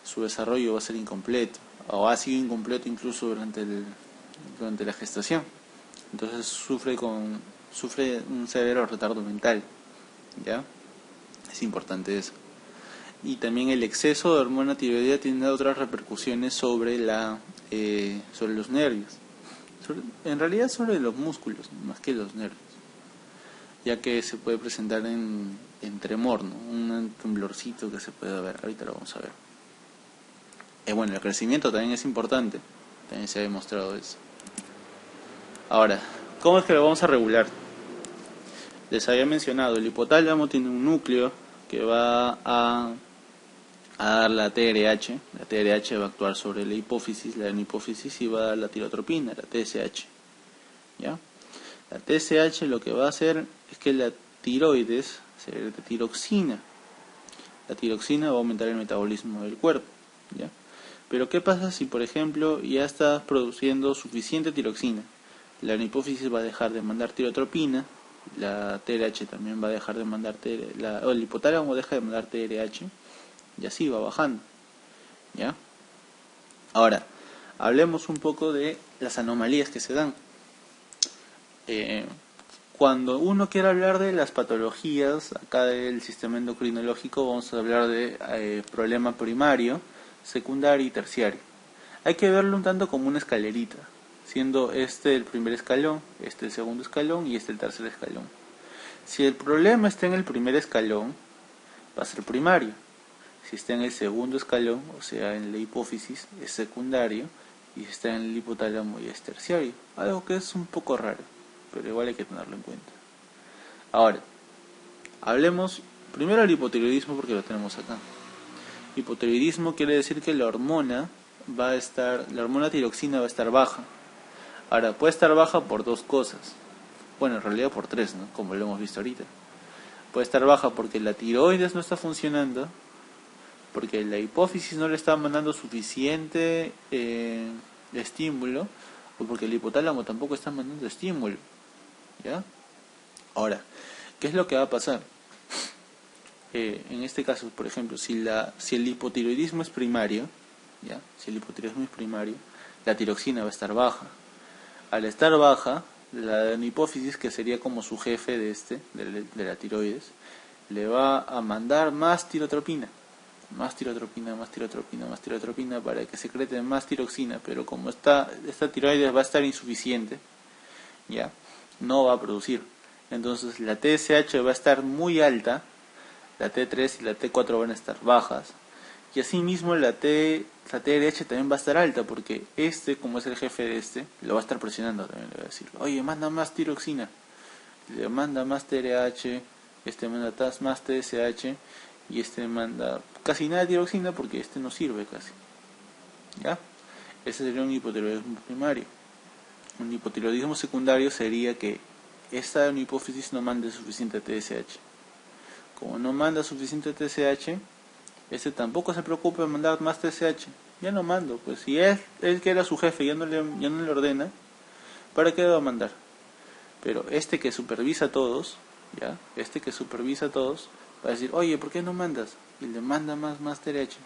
su desarrollo va a ser incompleto, o ha sido incompleto incluso durante la gestación. Entonces sufre un severo retardo mental, ¿ya? Es importante eso. Y también el exceso de hormona tiroidea tiene otras repercusiones sobre los nervios. En realidad sobre los músculos, más que los nervios, ya que se puede presentar en tremor, ¿no? Un temblorcito que se puede ver. Ahorita lo vamos a ver. Bueno, el crecimiento también es importante, también se ha demostrado eso. Ahora, ¿cómo es que lo vamos a regular? Les había mencionado, el hipotálamo tiene un núcleo que va a a dar la TRH. La TRH va a actuar sobre la hipófisis, la hipófisis, y va a dar la tirotropina, la TSH. ¿Ya? La TSH lo que va a hacer es que la tiroides secrete tiroxina. La tiroxina va a aumentar el metabolismo del cuerpo. ¿Ya? Pero ¿qué pasa si, por ejemplo, ya estás produciendo suficiente tiroxina? La hipófisis va a dejar de mandar tirotropina, la TRH también va a dejar de mandar, el hipotálamo deja de mandar TRH, y así va bajando. ¿Ya? Ahora, hablemos un poco de las anomalías que se dan. Cuando uno quiere hablar de las patologías acá del sistema endocrinológico, vamos a hablar de problema primario, secundario y terciario. Hay que verlo un tanto como una escalerita, siendo este el primer escalón, este el segundo escalón y este el tercer escalón. Si el problema está en el primer escalón, va a ser primario. Si está en el segundo escalón, o sea en la hipófisis, es secundario, y si está en el hipotálamo y es terciario. Algo que es un poco raro, pero igual hay que tenerlo en cuenta. Ahora, hablemos primero del hipotiroidismo porque lo tenemos acá. Hipotiroidismo quiere decir que la hormona tiroxina va a estar baja. Ahora, puede estar baja por dos cosas. Bueno, en realidad por tres, ¿no? Como lo hemos visto ahorita. Puede estar baja porque la tiroides no está funcionando, porque la hipófisis no le está mandando suficiente estímulo, o porque el hipotálamo tampoco está mandando estímulo. ¿Ya? Ahora, ¿qué es lo que va a pasar? En este caso, por ejemplo, si el hipotiroidismo es primario, ¿ya? Si el hipotiroidismo es primario, la tiroxina va a estar baja. Al estar baja, la hipófisis, que sería como su jefe de la tiroides, le va a mandar más tirotropina, para que secrete más tiroxina, pero como esta tiroides va a estar insuficiente, ya no va a producir. Entonces la TSH va a estar muy alta, la T3 y la T4 van a estar bajas, y asimismo la TRH también va a estar alta, porque como es el jefe de lo va a estar presionando también, le va a decir, oye, manda más tiroxina, le manda más TRH, manda más TSH, y manda casi nada de tiroxina porque no sirve casi. ¿Ya? Ese sería un hipotiroidismo primario. Un hipotiroidismo secundario sería que esta hipófisis no mande suficiente TSH. Como no manda suficiente TSH, tampoco se preocupa de mandar más TSH. Ya no mando, pues si él que era su jefe ya no le ordena, ¿para qué le va a mandar? Pero que supervisa a todos, ¿ya? Va a decir, oye, ¿por qué no mandas? Y le manda más TRH.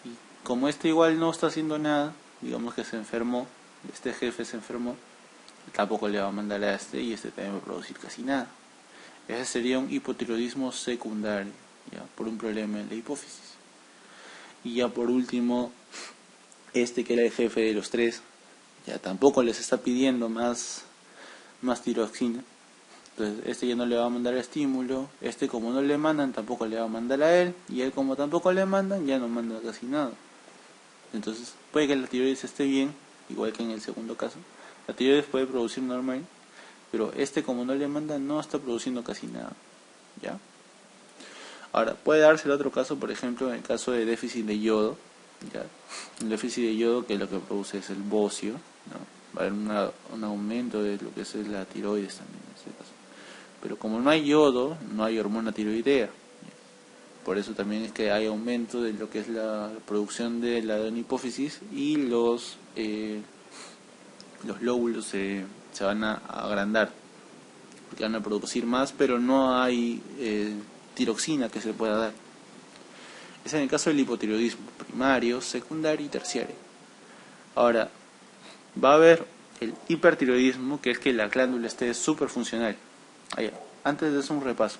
Y como igual no está haciendo nada, digamos que se enfermó, este jefe se enfermó, tampoco le va a mandar a y también va a producir casi nada. Ese sería un hipotiroidismo secundario, ¿ya? Por un problema en la hipófisis. Y ya por último, que era el jefe de los tres, ya tampoco les está pidiendo más tiroxina. Entonces ya no le va a mandar estímulo, como no le mandan tampoco le va a mandar a él, y él como tampoco le mandan ya no manda casi nada. Entonces puede que la tiroides esté bien, igual que en el segundo caso, la tiroides puede producir normal, pero como no le mandan no está produciendo casi nada. ¿Ya? Ahora, puede darse el otro caso, por ejemplo, en el caso de déficit de yodo, ¿ya? El déficit de yodo, que lo que produce es el bocio, ¿no? Va a haber un aumento de lo que es la tiroides también en este caso. Pero como no hay yodo, no hay hormona tiroidea. Por eso también es que hay aumento de lo que es la producción de la hipófisis, y los lóbulos se van a agrandar, porque van a producir más, pero no hay tiroxina que se pueda dar. Es en el caso del hipotiroidismo primario, secundario y terciario. Ahora, va a haber el hipertiroidismo, que es que la glándula esté súper funcional. Antes de eso, un repaso.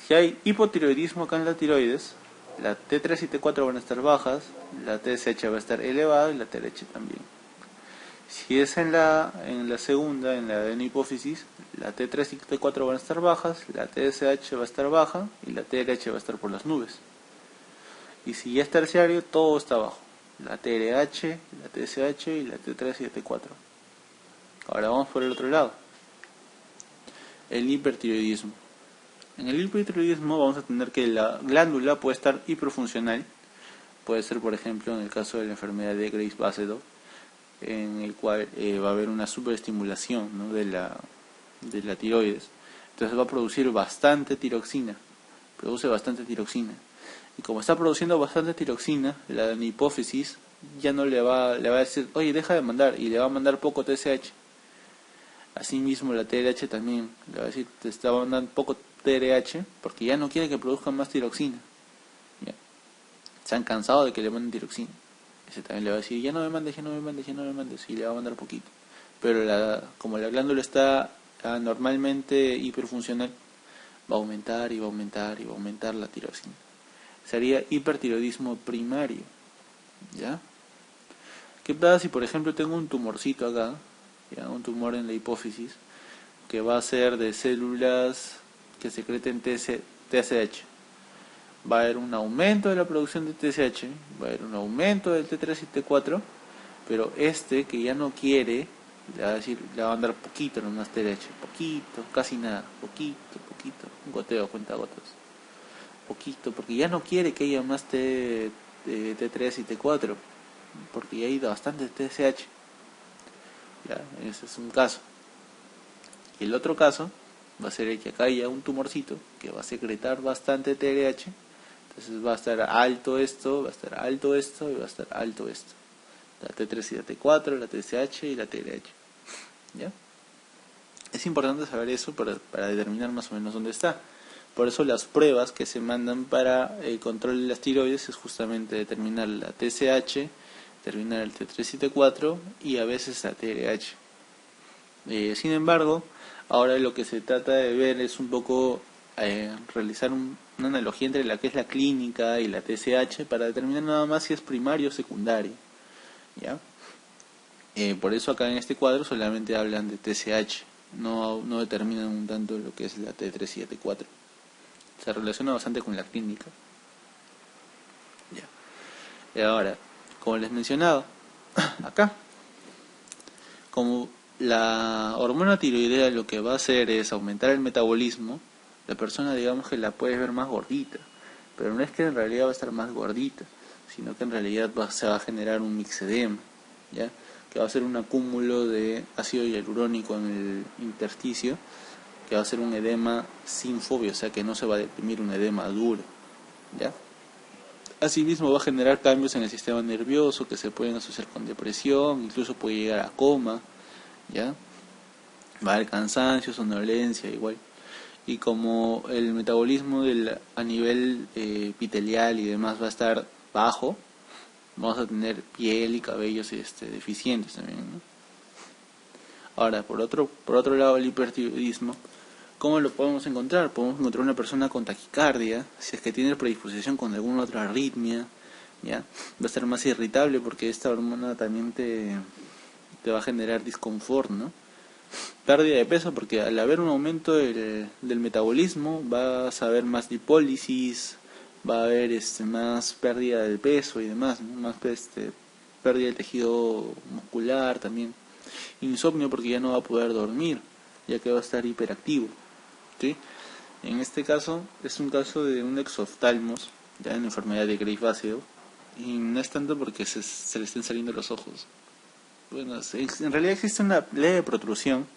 Si hay hipotiroidismo acá en la tiroides, la T3 y T4 van a estar bajas, la TSH va a estar elevada y la TRH también. Si es en la segunda, en la hipófisis, la T3 y T4 van a estar bajas, la TSH va a estar baja y la TRH va a estar por las nubes. Y si ya es terciario, todo está bajo, la TRH, la TSH y la T3 y la T4. Ahora vamos por el otro lado, el hipertiroidismo. En el hipertiroidismo vamos a tener que la glándula puede estar hiperfuncional, puede ser por ejemplo en el caso de la enfermedad de Graves-Basedow, en el cual va a haber una superestimulación, ¿no?, de la tiroides. Entonces va a producir bastante tiroxina, produce bastante tiroxina. Y como está produciendo bastante tiroxina, la hipófisis ya no le va a decir, oye, deja de mandar, y le va a mandar poco TSH. Asimismo la TRH también le va a decir, te está mandando poco TRH, porque ya no quiere que produzca más tiroxina. ¿Ya? Se han cansado de que le manden tiroxina. Ese también le va a decir, ya no me mandes, y le va a mandar poquito. Pero como la glándula está normalmente hiperfuncional, va a aumentar y va a aumentar y va a aumentar la tiroxina. Sería hipertiroidismo primario. ¿Ya? ¿Qué pasa si por ejemplo tengo un tumorcito acá, ¿ya?, un tumor en la hipófisis, que va a ser de células que secreten TSH? Va a haber un aumento de la producción de TSH, va a haber un aumento del T3 y T4, pero que ya no quiere, le va a decir, le va a mandar poquito nomás TSH, poquito, casi nada, poquito, un goteo, cuenta gotas, poquito, porque ya no quiere que haya más T3 y T4, porque ya ha ido bastante TSH. Ya, ese es un caso. Y el otro caso va a ser el que acá haya un tumorcito que va a secretar bastante TRH. Entonces va a estar alto esto, va a estar alto esto y va a estar alto esto. La T3 y la T4, la TSH y la TRH. ¿Ya? Es importante saber eso para determinar más o menos dónde está. Por eso las pruebas que se mandan para el control de las tiroides es justamente determinar la TSH, determinar el T3 y T4 y a veces la TRH. Sin embargo, ahora lo que se trata de ver es un poco realizar una analogía entre la que es la clínica y la TSH para determinar nada más si es primario o secundario. ¿Ya? Por eso acá en este cuadro solamente hablan de TSH, no determinan un tanto lo que es la T3 y la T4. Se relaciona bastante con la clínica. Ya. Y ahora, como les mencionaba, acá, como la hormona tiroidea lo que va a hacer es aumentar el metabolismo, la persona, digamos, que la puedes ver más gordita, pero no es que en realidad va a estar más gordita, sino que en realidad se va a generar un mixedema, ¿ya?, que va a ser un acúmulo de ácido hialurónico en el intersticio, que va a ser un edema sin fobia, o sea que no se va a deprimir, un edema duro, ¿ya? Asimismo va a generar cambios en el sistema nervioso que se pueden asociar con depresión, incluso puede llegar a coma, ¿ya? Va a haber cansancio, somnolencia, igual. Y como el metabolismo a nivel epitelial y demás va a estar bajo, vamos a tener piel y cabellos deficientes también, ¿no? Ahora, por otro lado, el hipertiroidismo, ¿cómo lo podemos encontrar? Podemos encontrar una persona con taquicardia, si es que tiene predisposición con alguna otra arritmia, ¿ya? Va a estar más irritable porque esta hormona también te va a generar disconfort, ¿no? Pérdida de peso porque al haber un aumento del metabolismo vas a haber más lipólisis, va a haber más pérdida de peso y demás, ¿no? Más pérdida del tejido muscular también. Insomnio porque ya no va a poder dormir, ya que va a estar hiperactivo, ¿sí? En este caso es un caso de un exoftalmos, ya en la enfermedad de Graves-Basedow, y no es tanto porque se le estén saliendo los ojos. Bueno, en realidad existe una leve protrusión,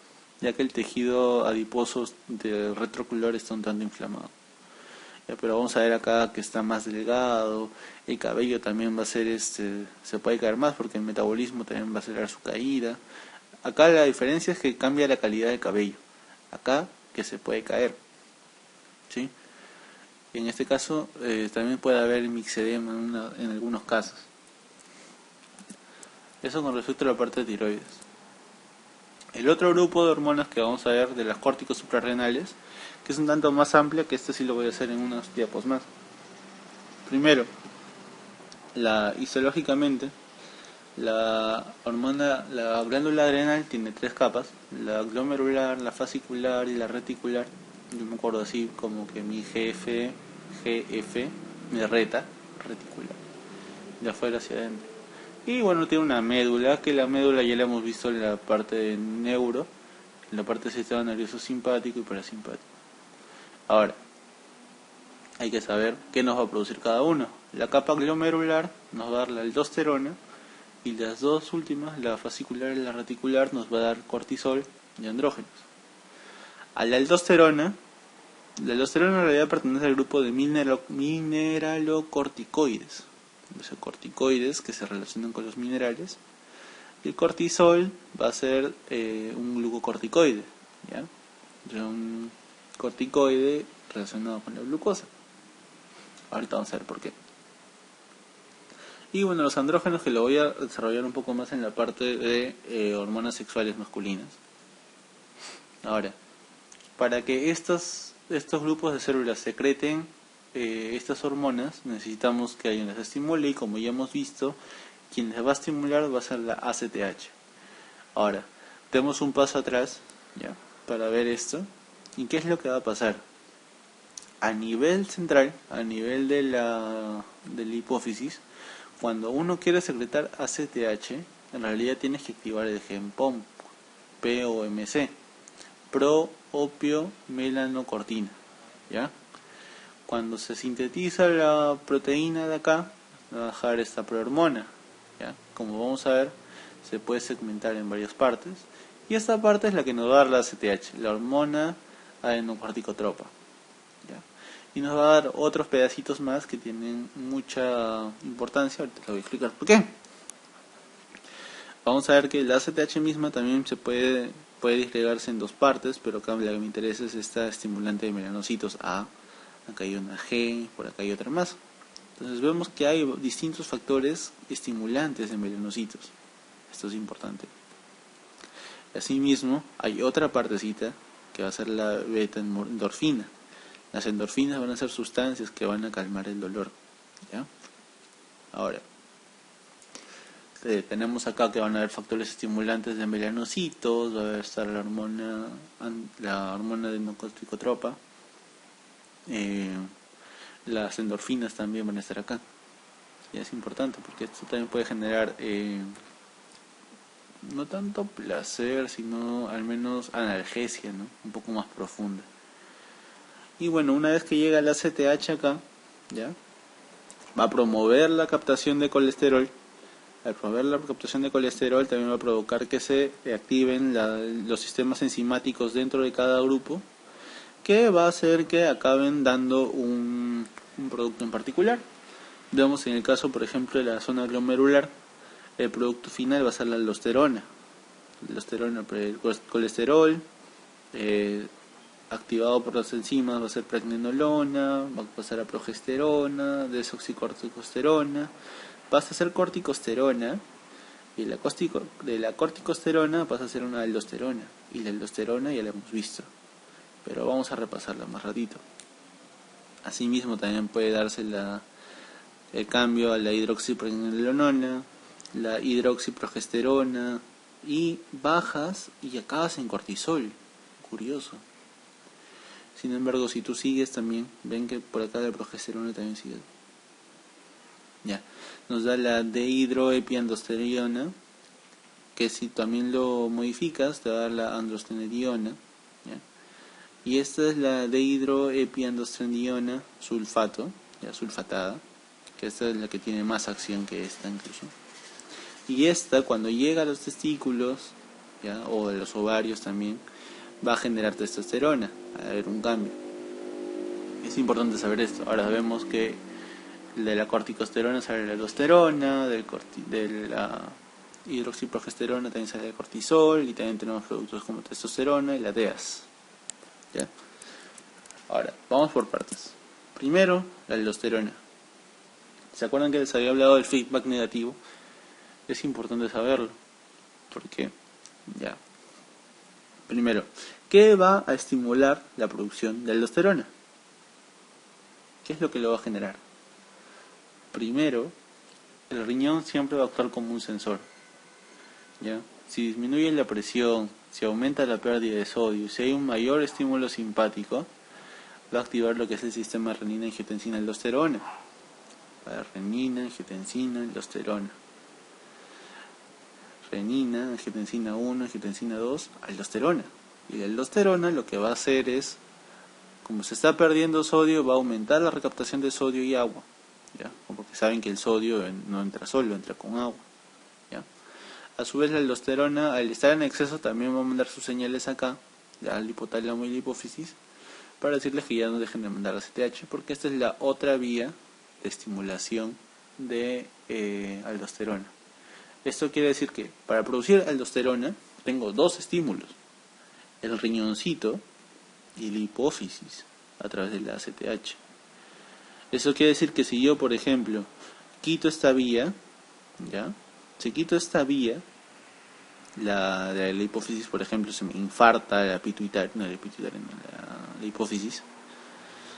ya que el tejido adiposo del retrocular está un tanto inflamado. Ya, pero vamos a ver acá que está más delgado, el cabello también va a ser se puede caer más porque el metabolismo también va a acelerar su caída. Acá la diferencia es que cambia la calidad del cabello. Acá que se puede caer, ¿sí? Y en este caso también puede haber mixedema en algunos casos. Eso con respecto a la parte de tiroides. El otro grupo de hormonas que vamos a ver de las córticos suprarrenales, que es un tanto más amplia, que sí lo voy a hacer en unos diapos más. Primero, histológicamente, la glándula adrenal tiene 3 capas: la glomerular, la fascicular y la reticular. Yo me acuerdo así como que mi GF, mi reticular, de afuera hacia adentro. Y bueno, tiene una médula, que la médula ya la hemos visto en la parte de neuro, en la parte del sistema nervioso simpático y parasimpático. Ahora, hay que saber qué nos va a producir cada uno. La capa glomerular nos va a dar la aldosterona y las dos últimas, la fascicular y la reticular, nos va a dar cortisol y andrógenos. A la aldosterona en realidad pertenece al grupo de mineralocorticoides. Corticoides que se relacionan con los minerales. Y el cortisol va a ser un glucocorticoide, ¿ya? O sea, un corticoide relacionado con la glucosa. Ahorita vamos a ver por qué. Y bueno, los andrógenos, que lo voy a desarrollar un poco más en la parte de hormonas sexuales masculinas. Ahora, para que estos grupos de células secreten estas hormonas, necesitamos que alguien las estimule, y como ya hemos visto, quien les va a estimular va a ser la ACTH. Ahora, demos un paso atrás, ¿ya?, para ver esto. ¿Y qué es lo que va a pasar? A nivel central, a nivel de la hipófisis, cuando uno quiere secretar ACTH, en realidad tienes que activar el gen POM, POMC, pro-opio-melanocortina, ¿ya? Cuando se sintetiza la proteína de acá, va a bajar esta prohormona, ¿ya? Como vamos a ver, se puede segmentar en varias partes, y esta parte es la que nos va a dar la ACTH, la hormona adenocorticotropa, ¿ya? Y nos va a dar otros pedacitos más que tienen mucha importancia. Ahorita te voy a explicar por qué. Vamos a ver que la ACTH misma también se puede disgregarse en dos partes, pero acá la que me interesa es esta estimulante de melanocitos A. Acá hay una G, por acá hay otra más. Entonces vemos que hay distintos factores estimulantes de melanocitos. Esto es importante. Asimismo, hay otra partecita que va a ser la beta-endorfina. Las endorfinas van a ser sustancias que van a calmar el dolor, ¿ya? Ahora, tenemos acá que van a haber factores estimulantes de melanocitos, va a estar la hormona adenocorticotropa, las endorfinas también van a estar acá. Y es importante porque esto también puede generar no tanto placer, sino al menos analgesia, ¿no?, un poco más profunda. Y bueno, una vez que llega la ACTH acá, ¿ya?, va a promover la captación de colesterol. Al promover la captación de colesterol también va a provocar que se activen los sistemas enzimáticos dentro de cada grupo, que va a hacer que acaben dando un producto en particular. Vemos en el caso, por ejemplo, de la zona glomerular, el producto final va a ser la aldosterona. El colesterol activado por las enzimas va a ser pregnenolona, va a pasar a progesterona, desoxicorticosterona, pasa a ser corticosterona, y de la corticosterona pasa a ser una aldosterona, y la aldosterona ya la hemos visto, pero vamos a repasarla más ratito. Asimismo también puede darse el cambio a la hidroxipregnenolona, la hidroxiprogesterona, y bajas y acabas en cortisol. Curioso. Sin embargo, si tú sigues también, ven que por acá la progesterona también sigue. Ya, nos da la dehidroepiandrosterona, que si también lo modificas te va a dar la androstenediona, ¿ya? Y esta es la dehidroepiandrostenediona sulfato, ya, sulfatada, que esta es la que tiene más acción que esta incluso. Y esta, cuando llega a los testículos, ¿ya?, o a los ovarios también, va a generar testosterona, a haber un cambio. Es importante saber esto. Ahora vemos que de la corticosterona sale la aldosterona, de la hidroxiprogesterona también sale el cortisol, y también tenemos productos como testosterona y la DEAS, ¿ya? Ahora, vamos por partes. Primero, la aldosterona. ¿Se acuerdan que les había hablado del feedback negativo? Es importante saberlo, porque, ya. Primero, ¿qué va a estimular la producción de aldosterona? ¿Qué es lo que lo va a generar? Primero, el riñón siempre va a actuar como un sensor, ¿ya? Si disminuye la presión, si aumenta la pérdida de sodio, si hay un mayor estímulo simpático, va a activar lo que es el sistema renina-angiotensina-aldosterona. Renina, angiotensina, aldosterona. Renina, angiotensina 1, angiotensina 2, aldosterona. Y la aldosterona lo que va a hacer es como se está perdiendo sodio, va a aumentar la recaptación de sodio y agua, ¿ya? Porque saben que el sodio no entra solo, entra con agua, ¿ya? A su vez la aldosterona, al estar en exceso, también va a mandar sus señales acá, ya, al hipotálamo y la hipófisis, para decirles que ya no dejen de mandar ACTH, porque esta es la otra vía de estimulación de aldosterona. Esto quiere decir que para producir aldosterona tengo dos estímulos, el riñoncito y la hipófisis a través de la ACTH. Eso quiere decir que si yo, por ejemplo, quito esta vía, ¿ya? Si quito esta vía, la de la hipófisis, por ejemplo, se me infarta la pituitaria, la hipófisis,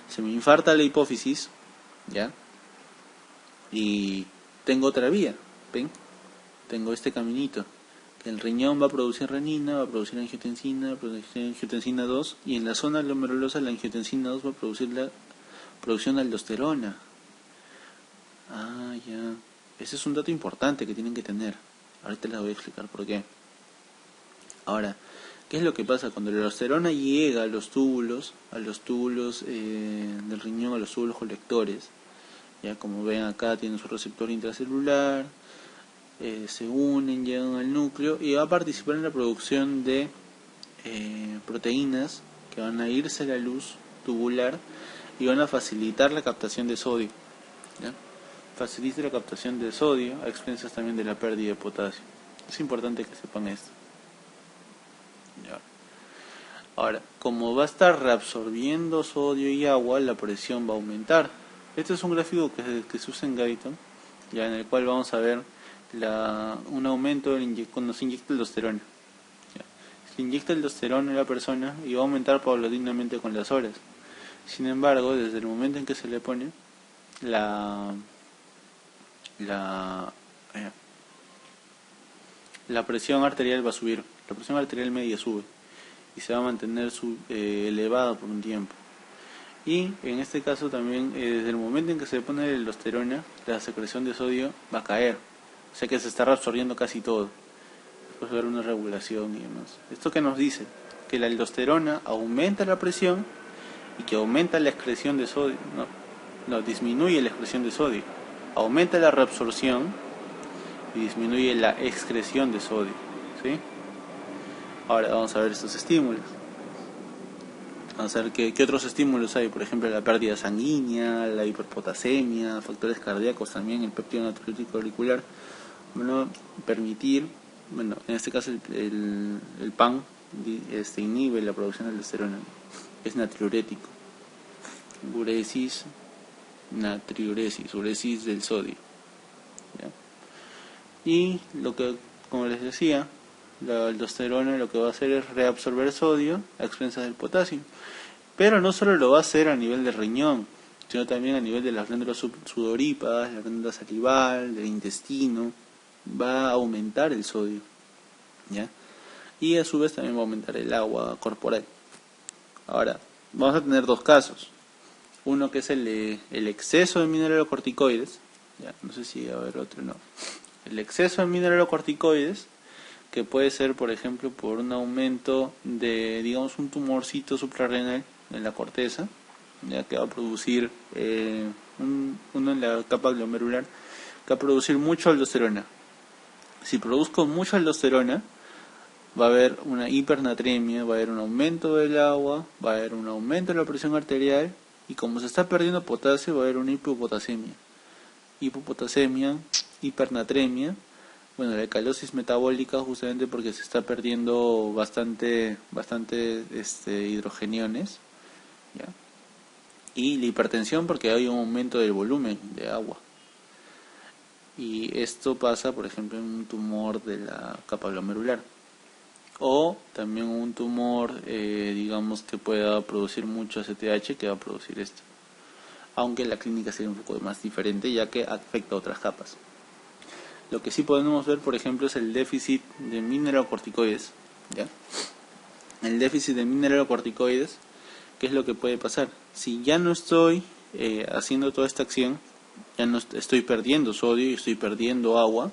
se me infarta la hipófisis, ¿ya? Y tengo otra vía, ¿ven? Tengo este caminito, que el riñón va a producir renina, va a producir angiotensina, va a producir angiotensina 2, y en la zona glomerulosa la angiotensina 2 va a producir la producción de aldosterona. Ah, ya. Ese es un dato importante que tienen que tener. Ahorita les voy a explicar por qué. Ahora, ¿qué es lo que pasa? Cuando la aldosterona llega a los túbulos del riñón, a los túbulos colectores, ya como ven acá tienen su receptor intracelular, se unen, llegan al núcleo y va a participar en la producción de proteínas que van a irse a la luz tubular y van a facilitar la captación de sodio, ¿ya? Facilita la captación de sodio a expensas también de la pérdida de potasio. Es importante que sepan esto, ¿ya? Ahora, como va a estar reabsorbiendo sodio y agua, la presión va a aumentar. Este es un gráfico que se usa en Guyton, ya, en el cual vamos a ver un aumento cuando se inyecta aldosterona. Se inyecta aldosterona a la persona y va a aumentar paulatinamente con las horas. Sin embargo, desde el momento en que se le pone, la presión arterial va a subir. La presión arterial media sube y se va a mantener elevada por un tiempo. Y en este caso también, desde el momento en que se pone la aldosterona, la secreción de sodio va a caer. O sea que se está reabsorbiendo casi todo. Después va a haber una regulación y demás. ¿Esto qué nos dice? Que la aldosterona aumenta la presión y que aumenta la excreción de sodio. No, disminuye la excreción de sodio. Aumenta la reabsorción y disminuye la excreción de sodio, ¿sí? Ahora vamos a ver estos estímulos. Vamos a ver qué otros estímulos hay. Por ejemplo, la pérdida sanguínea, la hiperpotasemia, factores cardíacos también, el péptido natriúrtico auricular. Bueno, permitir, en este caso el PAN inhibe la producción de aldosterona. Es natriurético. Uresis del sodio, ¿ya? Y como les decía, la aldosterona lo que va a hacer es reabsorber sodio a expensas del potasio. Pero no solo lo va a hacer a nivel del riñón, sino también a nivel de las glándulas sudoríparas, la glándula salival, del intestino. Va a aumentar el sodio, ¿ya? Y a su vez también va a aumentar el agua corporal. Ahora, vamos a tener dos casos. Uno que es el exceso de mineralocorticoides, ya, no sé si va a haber otro, no. El exceso de mineralocorticoides, que puede ser, por ejemplo, por un aumento de, digamos, un tumorcito suprarrenal en la corteza, ya que va a producir uno en la capa glomerular, que va a producir mucho aldosterona. Si produzco mucha aldosterona, va a haber una hipernatremia, va a haber un aumento del agua, va a haber un aumento de la presión arterial, y como se está perdiendo potasio, va a haber una hipopotasemia. Hipopotasemia, hipernatremia, la alcalosis metabólica, justamente porque se está perdiendo bastante hidrogeniones, ¿ya? Y la hipertensión porque hay un aumento del volumen de agua. Y esto pasa, por ejemplo, en un tumor de la capa glomerular. O también un tumor, digamos, que pueda producir mucho ACTH, que va a producir esto. Aunque la clínica sería un poco más diferente, ya que afecta a otras capas. Lo que sí podemos ver, por ejemplo, es el déficit de mineralocorticoides, ¿ya? El déficit de mineralocorticoides, ¿qué es lo que puede pasar? Si ya no estoy haciendo toda esta acción, ya no estoy perdiendo sodio y estoy perdiendo agua,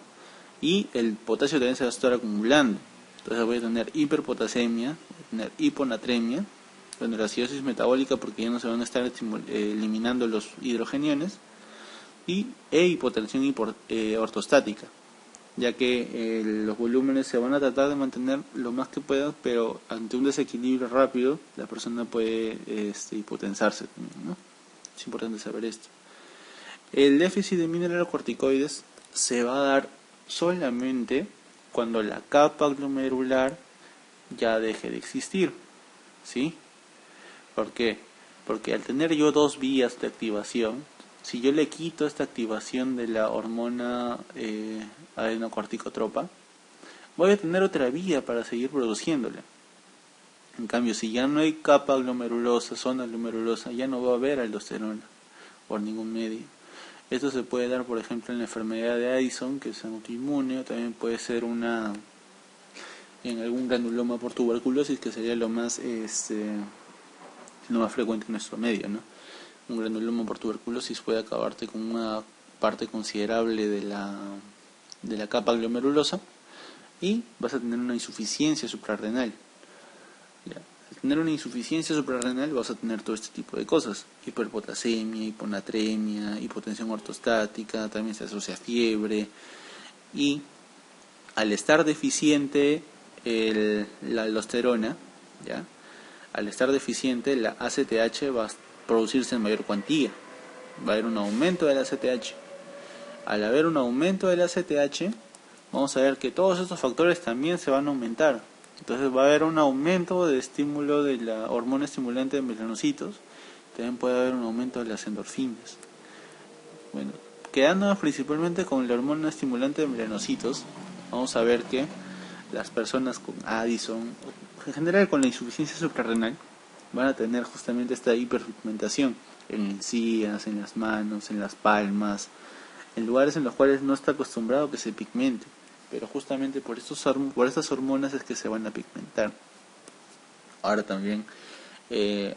y el potasio también se va a estar acumulando. Entonces voy a tener hiperpotasemia, voy a tener hiponatremia, Bueno, la acidosis metabólica porque ya no se van a estar eliminando los hidrogeniones, y hipotensión ortostática, ya que los volúmenes se van a tratar de mantener lo más que puedan, pero ante un desequilibrio rápido la persona puede hipotensarse también, ¿no? Es importante saber esto. El déficit de mineralocorticoides se va a dar solamente cuando la capa glomerular ya deje de existir, ¿sí? ¿Por qué? Porque al tener yo dos vías de activación, si yo le quito esta activación de la hormona adenocorticotropa, voy a tener otra vía para seguir produciéndola. En cambio, si ya no hay capa glomerulosa, zona glomerulosa, ya no va a haber aldosterona por ningún medio. Esto se puede dar, por ejemplo, en la enfermedad de Addison, que es autoinmune, o también puede ser en algún granuloma por tuberculosis, que sería lo más frecuente en nuestro medio, ¿no? Un granuloma por tuberculosis puede acabarte con una parte considerable de la capa glomerulosa y vas a tener una insuficiencia suprarrenal. ¿Ya? Al tener una insuficiencia suprarrenal vas a tener todo este tipo de cosas: hiperpotasemia, hiponatremia, hipotensión ortostática, también se asocia a fiebre, y al estar deficiente la aldosterona, ¿ya? Al estar deficiente la ACTH va a producirse en mayor cuantía, va a haber un aumento de la ACTH. Al haber un aumento de la ACTH, vamos a ver que todos estos factores también se van a aumentar. Entonces va a haber un aumento de estímulo de la hormona estimulante de melanocitos, también puede haber un aumento de las endorfinas. Bueno, quedándonos principalmente con la hormona estimulante de melanocitos, vamos a ver que las personas con Addison, en general con la insuficiencia suprarrenal, van a tener justamente esta hiperpigmentación en encías, en las manos, en las palmas, en lugares en los cuales no está acostumbrado que se pigmente, pero justamente por estas hormonas es que se van a pigmentar. Ahora también,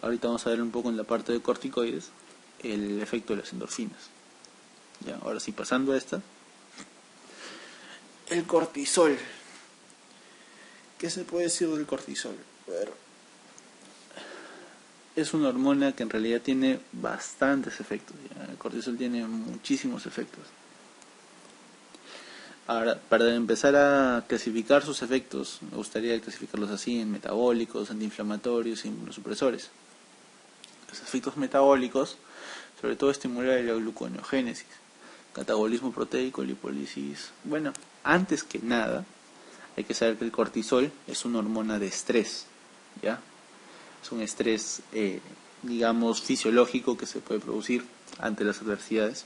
ahorita vamos a ver un poco en la parte de corticoides el efecto de las endorfinas. Ya, ahora sí, pasando a esta, el cortisol. ¿Qué se puede decir del cortisol? Bueno, es una hormona que en realidad tiene bastantes efectos. ¿Ya? El cortisol tiene muchísimos efectos. Ahora, para empezar a clasificar sus efectos, me gustaría clasificarlos así: en metabólicos, antiinflamatorios y inmunosupresores. Los efectos metabólicos, sobre todo, estimular la gluconeogénesis, catabolismo proteico, lipólisis. Bueno, antes que nada, hay que saber que el cortisol es una hormona de estrés, ¿ya? Es un estrés, digamos, fisiológico que se puede producir ante las adversidades,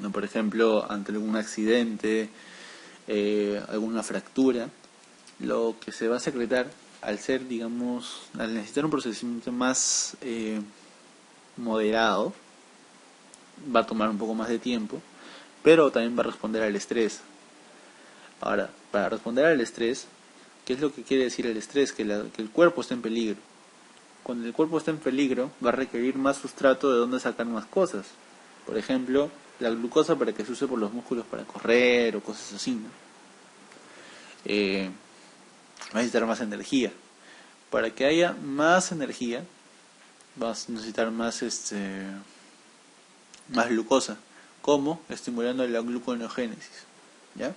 ¿no? Por ejemplo, ante algún accidente, alguna fractura, lo que se va a secretar al necesitar un procedimiento más moderado, va a tomar un poco más de tiempo, pero también va a responder al estrés. Ahora, para responder al estrés, ¿qué es lo que quiere decir el estrés? Que el cuerpo está en peligro. Cuando el cuerpo está en peligro, va a requerir más sustrato de donde sacar más cosas. Por ejemplo, la glucosa para que se use por los músculos para correr o cosas así, ¿no? Va a necesitar más energía. Para que haya más energía, vas a necesitar más glucosa. ¿Cómo? Estimulando la gluconeogénesis, ¿ya?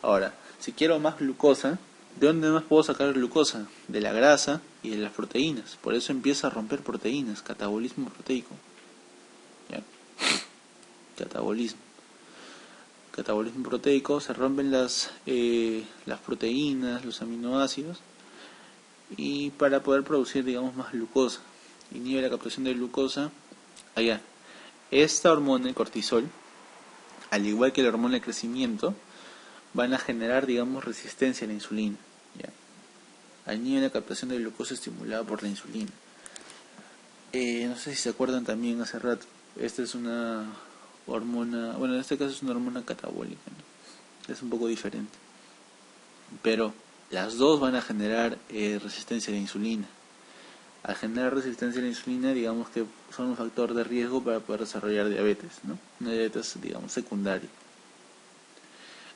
Ahora, si quiero más glucosa, ¿de dónde más puedo sacar glucosa? De la grasa y de las proteínas. Por eso empieza a romper proteínas, catabolismo proteico. ¿Ya? Catabolismo proteico, se rompen las proteínas, los aminoácidos, y para poder producir, digamos, más glucosa. Inhibe la captación de glucosa allá. Esta hormona, el cortisol, al igual que la hormona de crecimiento, van a generar, digamos, resistencia a la insulina, ¿ya? Inhibe la captación de glucosa estimulada por la insulina. No sé si se acuerdan también hace rato, esta es una hormona, bueno, en este caso es una hormona catabólica, ¿no? Es un poco diferente, pero las dos van a generar resistencia a la insulina. Al generar resistencia a la insulina, digamos que son un factor de riesgo para poder desarrollar diabetes, ¿no? Una diabetes, digamos, secundaria.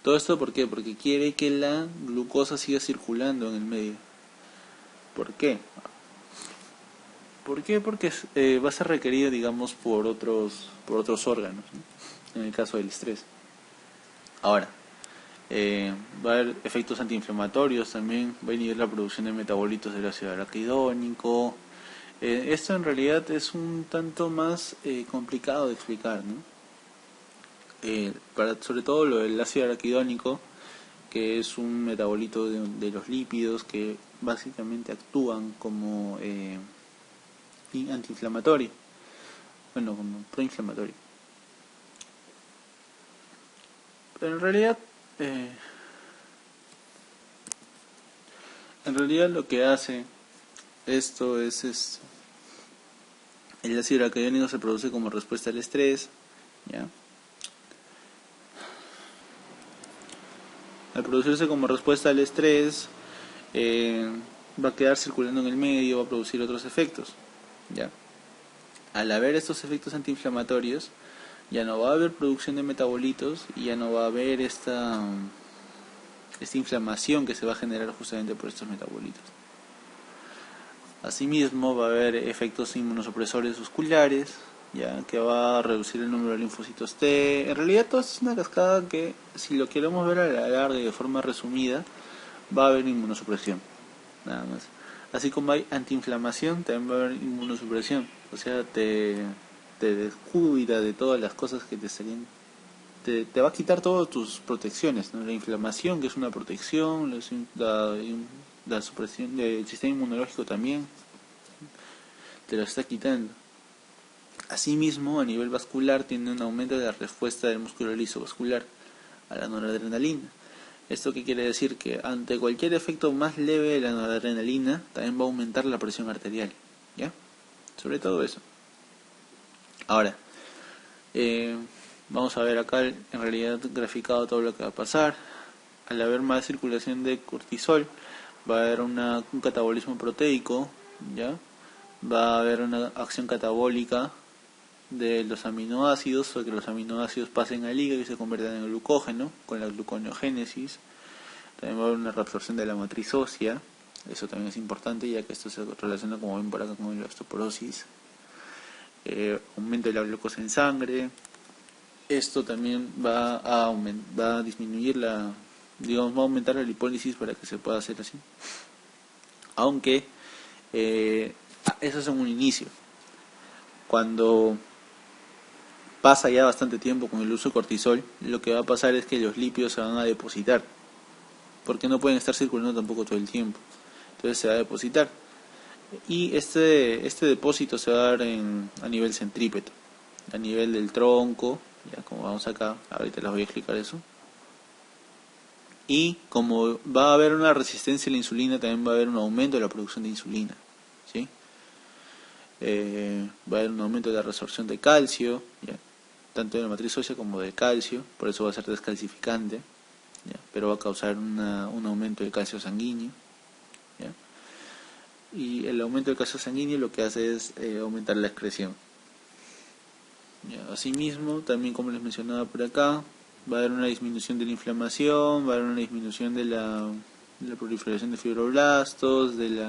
Todo esto, ¿por qué? Porque quiere que la glucosa siga circulando en el medio. ¿Por qué? ¿Por qué? Porque va a ser requerido, digamos, por otros órganos, ¿no? En el caso del estrés. Ahora, va a haber efectos antiinflamatorios también, va a inhibir la producción de metabolitos del ácido araquidónico. Esto en realidad es un tanto más complicado de explicar, ¿no? Sobre todo lo del ácido araquidónico, que es un metabolito de los lípidos que básicamente actúan como antiinflamatorio, bueno, como proinflamatorio. Pero eh, en realidad lo que hace esto es el ácido araquidónico se produce como respuesta al estrés, ¿ya? Al producirse como respuesta al estrés, va a quedar circulando en el medio, va a producir otros efectos, ¿ya? Al haber estos efectos antiinflamatorios, ya no va a haber producción de metabolitos y ya no va a haber esta inflamación que se va a generar justamente por estos metabolitos. Asimismo, va a haber efectos inmunosupresores musculares, ya que va a reducir el número de linfocitos T. En realidad, todo esto es una cascada que, si lo queremos ver a la larga y de forma resumida, va a haber inmunosupresión, nada más. Así como hay antiinflamación, también va a haber inmunosupresión. O sea, te descuida de todas las cosas que te estarían... Te va a quitar todas tus protecciones, ¿no? La inflamación, que es una protección, la supresión del sistema inmunológico también, te lo está quitando. Asimismo, a nivel vascular, tiene un aumento de la respuesta del músculo liso vascular a la noradrenalina. ¿Esto qué quiere decir? Que ante cualquier efecto más leve de la noradrenalina, también va a aumentar la presión arterial, ¿ya? Sobre todo eso. Ahora, vamos a ver acá en realidad graficado todo lo que va a pasar. Al haber más circulación de cortisol, va a haber un catabolismo proteico, ¿ya? Va a haber una acción catabólica de los aminoácidos, o que los aminoácidos pasen al hígado y se conviertan en glucógeno con la gluconeogénesis. También va a haber una reabsorción de la matriz ósea, eso también es importante ya que esto se relaciona, como ven por acá, con la osteoporosis. Aumento de la glucosa en sangre. Esto también va a disminuir va a aumentar la lipólisis para que se pueda hacer así. Aunque eso es en un inicio. Cuando pasa ya bastante tiempo con el uso de cortisol, lo que va a pasar es que los lípidos se van a depositar, porque no pueden estar circulando tampoco todo el tiempo. Entonces se va a depositar. Y este depósito se va a dar a nivel centrípeto, a nivel del tronco, ya como vamos acá, ahorita les voy a explicar eso. Y como va a haber una resistencia a la insulina, también va a haber un aumento de la producción de insulina, ¿sí? Va a haber un aumento de la resorción de calcio, ¿ya? Tanto de la matriz ósea como de calcio, por eso va a ser descalcificante, ¿ya? Pero va a causar un aumento del calcio sanguíneo, ¿ya? Y el aumento del calcio sanguíneo lo que hace es aumentar la excreción. Asimismo, también como les mencionaba por acá, va a haber una disminución de la inflamación, va a haber una disminución de la proliferación de fibroblastos, del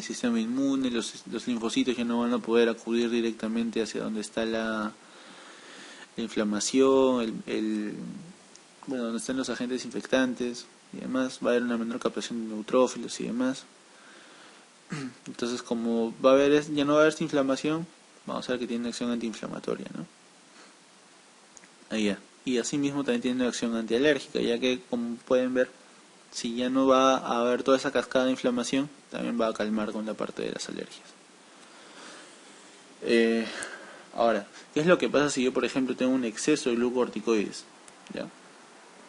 sistema inmune, los linfocitos ya no van a poder acudir directamente hacia donde está la inflamación, donde están los agentes infectantes y demás. Va a haber una menor captación de neutrófilos y demás. Entonces, como ya no va a haber esta inflamación, vamos a ver que tiene una acción antiinflamatoria, ¿no? Ahí ya. Y asimismo también tiene una acción antialérgica, ya que, como pueden ver, si ya no va a haber toda esa cascada de inflamación, también va a calmar con la parte de las alergias. Ahora, ¿qué es lo que pasa si yo, por ejemplo, tengo un exceso de glucocorticoides? ¿Ya?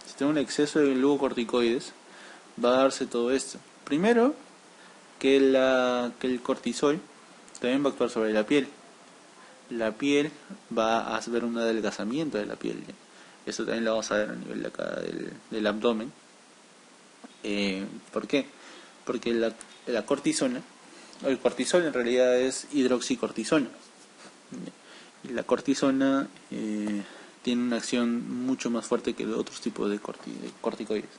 Si tengo un exceso de glucocorticoides, va a darse todo esto. Primero, que el cortisol también va a actuar sobre la piel. La piel va a hacer un adelgazamiento de la piel, ¿ya? Eso también lo vamos a ver a nivel de acá del abdomen. ¿Por qué? Porque la cortisona, el cortisol en realidad es hidroxicortisona. Y la cortisona tiene una acción mucho más fuerte que otros tipos de corticoides.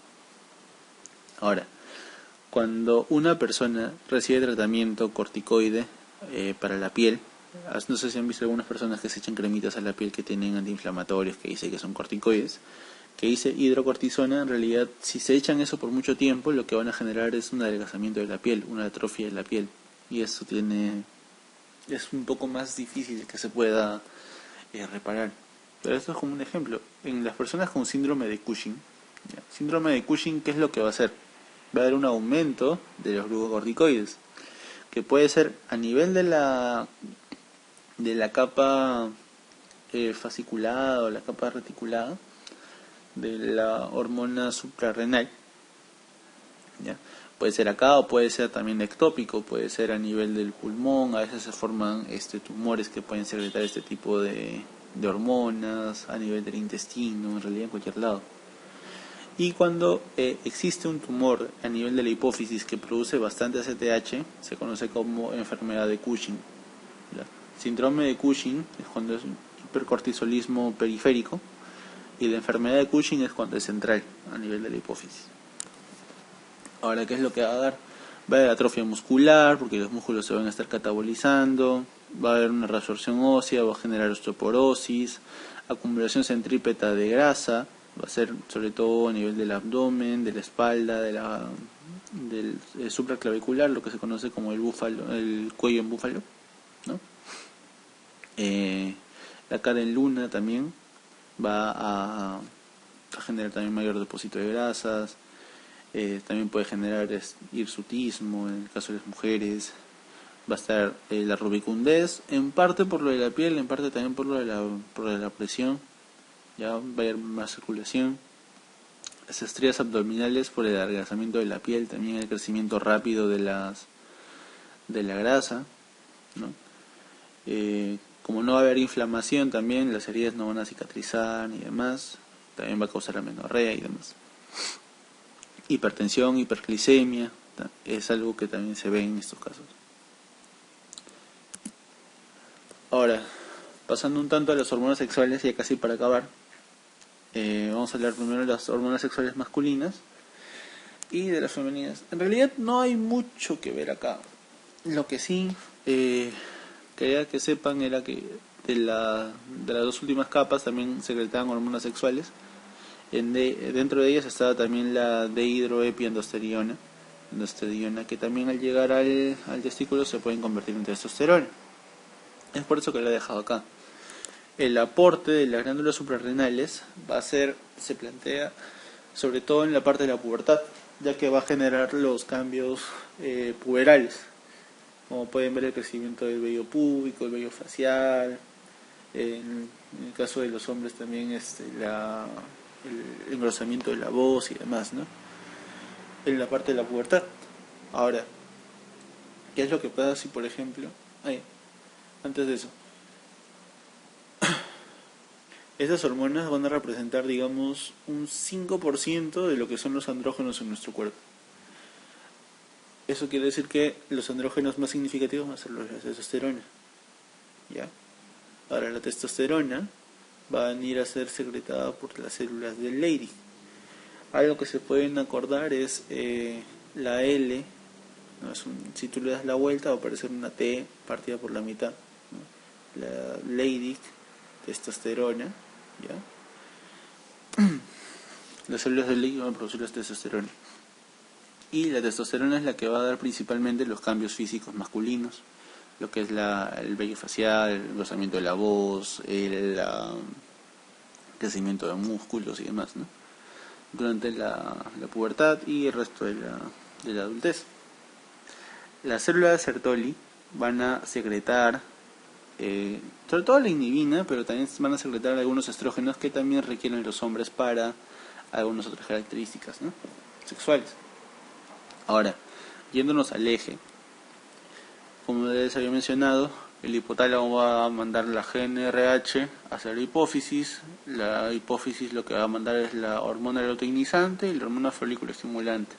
Ahora, cuando una persona recibe tratamiento corticoide, para la piel. No sé si han visto algunas personas que se echan cremitas a la piel que tienen antiinflamatorios, que dice que son corticoides, que dice hidrocortisona. En realidad, si se echan eso por mucho tiempo, lo que van a generar es un adelgazamiento de la piel, una atrofia de la piel, y eso es un poco más difícil que se pueda reparar. Pero esto es como un ejemplo. En las personas con síndrome de Cushing, ¿ya? Síndrome de Cushing, ¿qué es lo que va a hacer? Va a haber un aumento de los glucocorticoides, que puede ser a nivel de la capa fasciculada o la capa reticulada de la hormona suprarrenal, ¿ya? Puede ser acá o puede ser también ectópico, puede ser a nivel del pulmón. A veces se forman tumores que pueden secretar este tipo de hormonas a nivel del intestino, en realidad en cualquier lado. Y cuando existe un tumor a nivel de la hipófisis que produce bastante ACTH, se conoce como enfermedad de Cushing, ¿ya? Síndrome de Cushing es cuando es un hipercortisolismo periférico, y la enfermedad de Cushing es cuando es central a nivel de la hipófisis. Ahora, ¿qué es lo que va a dar? Va a haber atrofia muscular, porque los músculos se van a estar catabolizando, va a haber una reabsorción ósea, va a generar osteoporosis, acumulación centrípeta de grasa, va a ser sobre todo a nivel del abdomen, de la espalda, del supraclavicular, lo que se conoce como el cuello en búfalo, ¿no? La cara en luna también va a generar también mayor depósito de grasas. También puede generar hirsutismo en el caso de las mujeres. Va a estar la rubicundez, en parte por lo de la piel, en parte también por lo de la presión. Ya va a haber más circulación. Las estrías abdominales por el adelgazamiento de la piel, también el crecimiento rápido de la grasa, ¿no? Como no va a haber inflamación, también las heridas no van a cicatrizar y demás. También va a causar amenorrea y demás. Hipertensión, hiperglicemia, es algo que también se ve en estos casos. Ahora, pasando un tanto a las hormonas sexuales, ya casi para acabar, vamos a hablar primero de las hormonas sexuales masculinas y de las femeninas. En realidad no hay mucho que ver acá. Lo que sí quería que sepan era que de las dos últimas capas también secretaban hormonas sexuales. Dentro de ellas estaba también la dehidroepiandrosterona, que también al llegar al testículo se pueden convertir en testosterona. Es por eso que lo he dejado acá. El aporte de las glándulas suprarrenales se plantea sobre todo en la parte de la pubertad, ya que va a generar los cambios puberales, como pueden ver el crecimiento del vello púbico, el vello facial. En el caso de los hombres también el engrosamiento de la voz y demás, ¿no? En la parte de la pubertad. Ahora, ¿qué es lo que pasa si, por ejemplo, antes de eso, esas hormonas van a representar, digamos, un 5% de lo que son los andrógenos en nuestro cuerpo? Eso quiere decir que los andrógenos más significativos van a ser los de la testosterona, ¿ya? Ahora, la testosterona va a venir a ser secretada por las células del Leydig. Algo que se pueden acordar es la L, ¿no? Si tú le das la vuelta va a aparecer una T partida por la mitad, ¿no? La Leydig, testosterona, ¿ya? Las células del Leydig van a producir la testosterona. Y la testosterona es la que va a dar principalmente los cambios físicos masculinos, lo que es el vello facial, el engrosamiento de la voz, el crecimiento de músculos y demás, ¿no? Durante la pubertad y el resto de la adultez. Las células de Sertoli van a secretar, sobre todo la inhibina, pero también van a secretar algunos estrógenos que también requieren los hombres para algunas otras características, ¿no? Sexuales. Ahora, yéndonos al eje, como les había mencionado, el hipotálamo va a mandar la GnRH hacia la hipófisis. La hipófisis lo que va a mandar es la hormona luteinizante y la hormona folículo estimulante.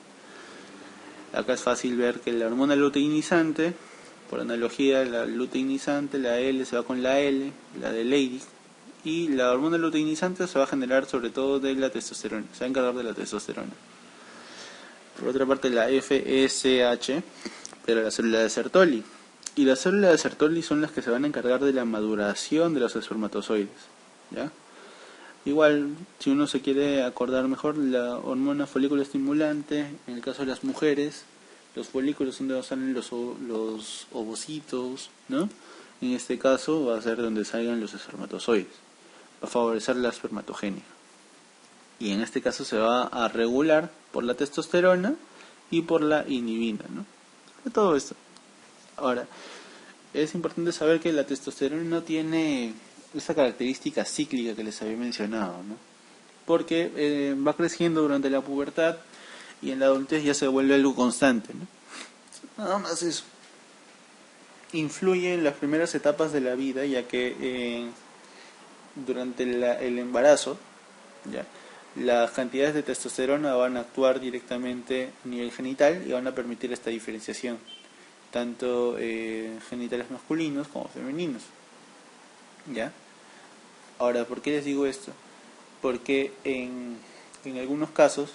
Acá es fácil ver que la hormona luteinizante, por analogía, la luteinizante, la L se va con la L, la de Leydig, y la hormona luteinizante se va a generar sobre todo de la testosterona, se va a encargar de la testosterona. Por otra parte, la FSH, pero la célula de Sertoli. Y las células de Sertoli son las que se van a encargar de la maduración de los espermatozoides, ¿ya? Igual, si uno se quiere acordar mejor, la hormona folículo estimulante, en el caso de las mujeres, los folículos son donde salen los ovocitos, ¿no? En este caso va a ser donde salgan los espermatozoides, va a favorecer la espermatogenia. Y en este caso se va a regular por la testosterona y por la inhibina, ¿no? De todo esto. Ahora, es importante saber que la testosterona no tiene esa característica cíclica que les había mencionado, ¿no? Porque va creciendo durante la pubertad y en la adultez ya se vuelve algo constante, ¿no? Nada más eso. Influye en las primeras etapas de la vida, ya que durante el embarazo, ¿ya?, las cantidades de testosterona van a actuar directamente a nivel genital y van a permitir esta diferenciación, tanto genitales masculinos como femeninos, ¿ya? Ahora, ¿por qué les digo esto? Porque en algunos casos,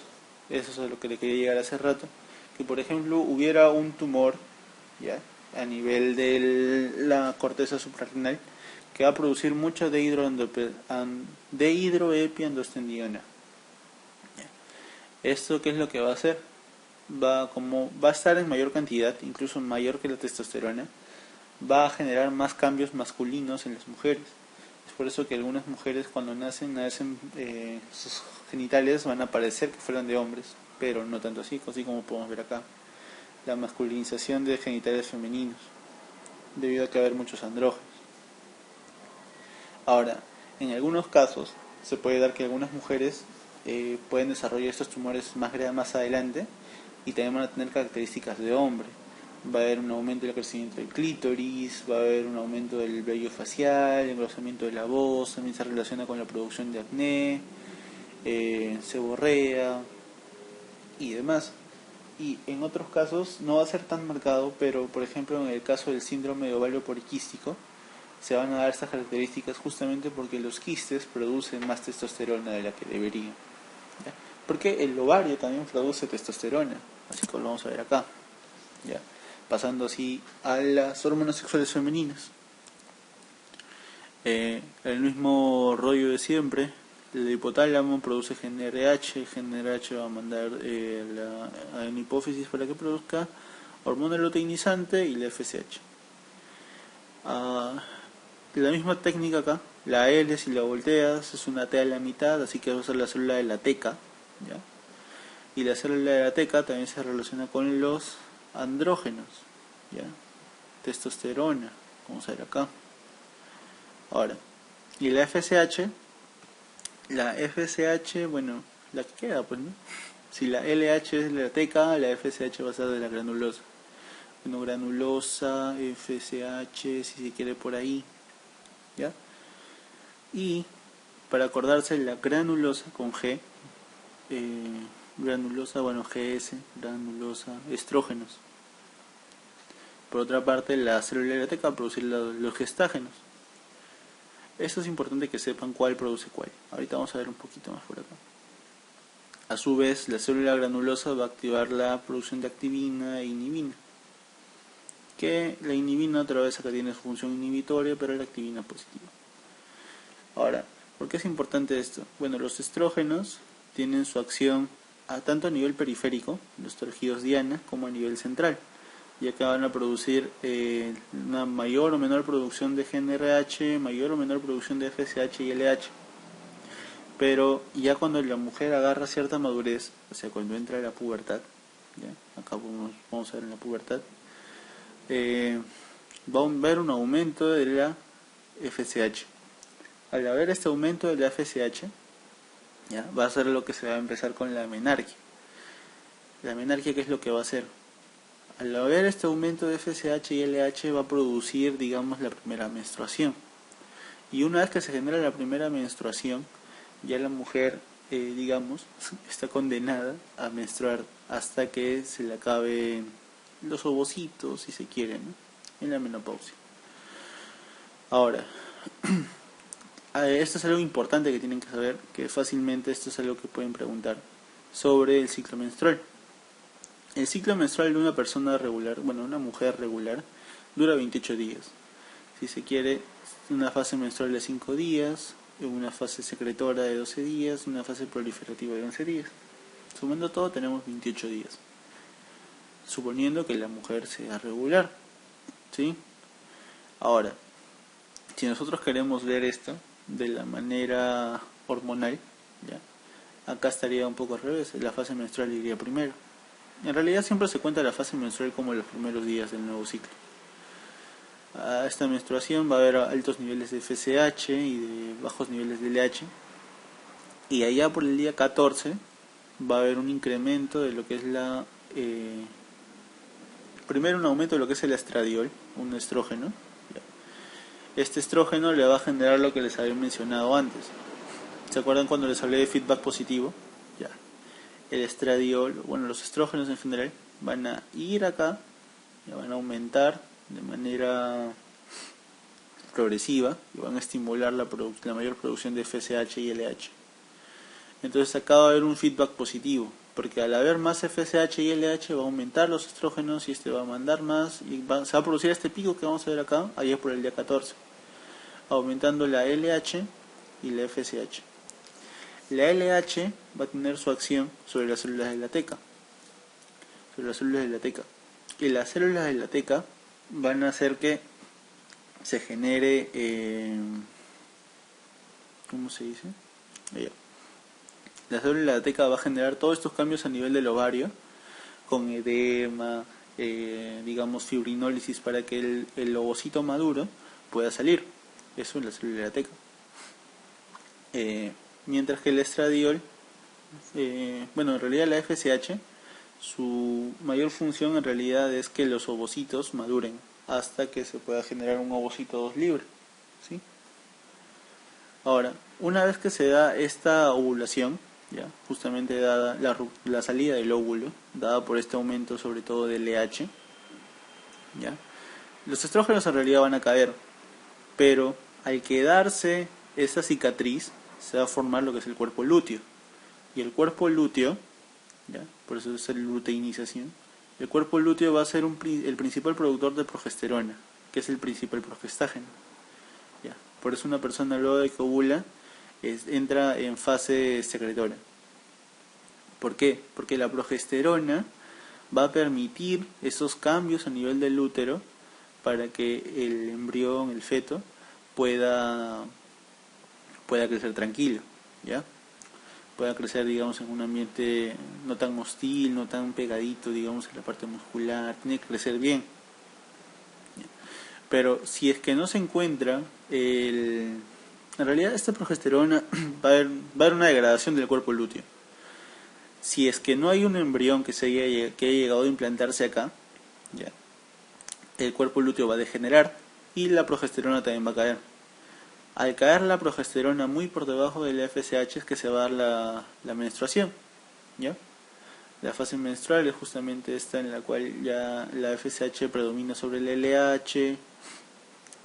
eso es a lo que le quería llegar hace rato, que por ejemplo hubiera un tumor, ¿ya?, a nivel de la corteza suprarrenal, que va a producir mucha dehidroepiandrosterona. ¿Esto qué es lo que va a hacer? Va a estar en mayor cantidad, incluso mayor que la testosterona, va a generar más cambios masculinos en las mujeres. Es por eso que algunas mujeres cuando nacen sus genitales van a parecer que fueran de hombres, pero no tanto así como podemos ver acá. La masculinización de genitales femeninos, debido a que haber muchos andrógenos. Ahora, en algunos casos se puede dar que algunas mujeres pueden desarrollar estos tumores más adelante y también van a tener características de hombre. Va a haber un aumento del crecimiento del clítoris, va a haber un aumento del vello facial, engrosamiento de la voz, también se relaciona con la producción de acné, seborrea y demás. Y en otros casos no va a ser tan marcado, pero por ejemplo en el caso del síndrome de ovario poliquístico se van a dar estas características justamente porque los quistes producen más testosterona de la que deberían, ¿ya? Porque el ovario también produce testosterona, así que lo vamos a ver acá, ¿ya? Pasando así a las hormonas sexuales femeninas. El mismo rollo de siempre. El hipotálamo produce GnRH, GnRH va a mandar a la hipófisis para que produzca hormona luteinizante y la FSH. La misma técnica acá, la L si la volteas es una T a la mitad, así que va a ser la célula de la teca, ¿ya? Y la célula de la teca también se relaciona con los andrógenos, ¿ya? Testosterona, vamos a ver acá. Ahora, y la FSH, bueno, la que queda, pues, ¿no? Si la LH es de la teca, la FSH va a ser de la granulosa. Bueno, granulosa, FSH, si se quiere por ahí, ¿ya? Y para acordarse, la granulosa con G, granulosa, bueno, GS, granulosa, estrógenos. Por otra parte, la célula de la teca produce los gestágenos. Esto es importante que sepan cuál produce cuál. Ahorita vamos a ver un poquito más por acá. A su vez, la célula granulosa va a activar la producción de activina e inhibina. Que la inhibina otra vez acá tiene su función inhibitoria, pero la activina positiva. Ahora, ¿por qué es importante esto? Bueno, los estrógenos tienen su acción tanto a nivel periférico, los tejidos diana, como a nivel central, ya que van a producir una mayor o menor producción de GnRH, mayor o menor producción de FSH y LH. Pero ya cuando la mujer agarra cierta madurez, o sea, cuando entra a la pubertad, ¿ya? Acá vamos a ver en la pubertad, va a haber un aumento de la FSH. Al haber este aumento de la FSH, ¿ya?, va a ser lo que se va a empezar con la menarquia. La menarquia, ¿qué es lo que va a hacer? Al haber este aumento de FSH y LH va a producir, digamos, la primera menstruación. Y una vez que se genera la primera menstruación, ya la mujer, digamos, está condenada a menstruar hasta que se le acaben los ovocitos, si se quiere, ¿no?, en la menopausia. Ahora, esto es algo importante que tienen que saber, que fácilmente esto es algo que pueden preguntar sobre el ciclo menstrual. El ciclo menstrual de una persona regular, bueno, una mujer regular, dura 28 días. Si se quiere, una fase menstrual de 5 días, una fase secretora de 12 días, una fase proliferativa de 11 días. Sumando todo tenemos 28 días. Suponiendo que la mujer sea regular, ¿sí? Ahora, si nosotros queremos ver esto de la manera hormonal, ¿ya? Acá estaría un poco al revés, la fase menstrual iría primero. En realidad siempre se cuenta la fase menstrual como los primeros días del nuevo ciclo. A esta menstruación va a haber altos niveles de FSH y de bajos niveles de LH, y allá por el día 14 va a haber un incremento de lo que es primero un aumento de lo que es el estradiol, un estrógeno. Este estrógeno le va a generar lo que les había mencionado antes. ¿Se acuerdan cuando les hablé de feedback positivo? Ya. El estradiol, bueno, los estrógenos en general van a ir acá, y van a aumentar de manera progresiva y van a estimular la mayor producción de FSH y LH. Entonces acá va a haber un feedback positivo, porque al haber más FSH y LH va a aumentar los estrógenos y este va a mandar más y se va a producir este pico que vamos a ver acá, allá por el día 14, aumentando la LH y la FSH. La LH va a tener su acción sobre las células de la teca, y las células de la teca van a hacer que se genere, ¿cómo se dice? Allá. La célula de la teca va a generar todos estos cambios a nivel del ovario, con edema, digamos fibrinólisis, para que el ovocito maduro pueda salir. Eso es la célula de la teca. Mientras que el estradiol, bueno, en realidad la FSH, su mayor función en realidad es que los ovocitos maduren hasta que se pueda generar un ovocito 2 libre, ¿sí? Ahora, una vez que se da esta ovulación, ya justamente dada la salida del óvulo, dada por este aumento sobre todo del LH, ya, los estrógenos en realidad van a caer, pero al quedarse esa cicatriz se va a formar lo que es el cuerpo lúteo, y el cuerpo lúteo, ya, por eso es la luteinización, el cuerpo lúteo va a ser el principal productor de progesterona, que es el principal progestágeno, ya. Por eso una persona luego de que ovula entra en fase secretora. ¿Por qué? Porque la progesterona va a permitir esos cambios a nivel del útero para que el embrión, el feto, pueda crecer tranquilo, ¿ya? Pueda crecer, digamos, en un ambiente no tan hostil, no tan pegadito, digamos, en la parte muscular, tiene que crecer bien. Pero si es que no se encuentra en realidad esta progesterona va a haber una degradación del cuerpo lúteo. Si es que no hay un embrión que haya llegado a implantarse acá, ya, el cuerpo lúteo va a degenerar y la progesterona también va a caer. Al caer la progesterona muy por debajo del FSH es que se va a dar la menstruación, ¿ya? La fase menstrual es justamente esta en la cual ya la FSH predomina sobre el LH,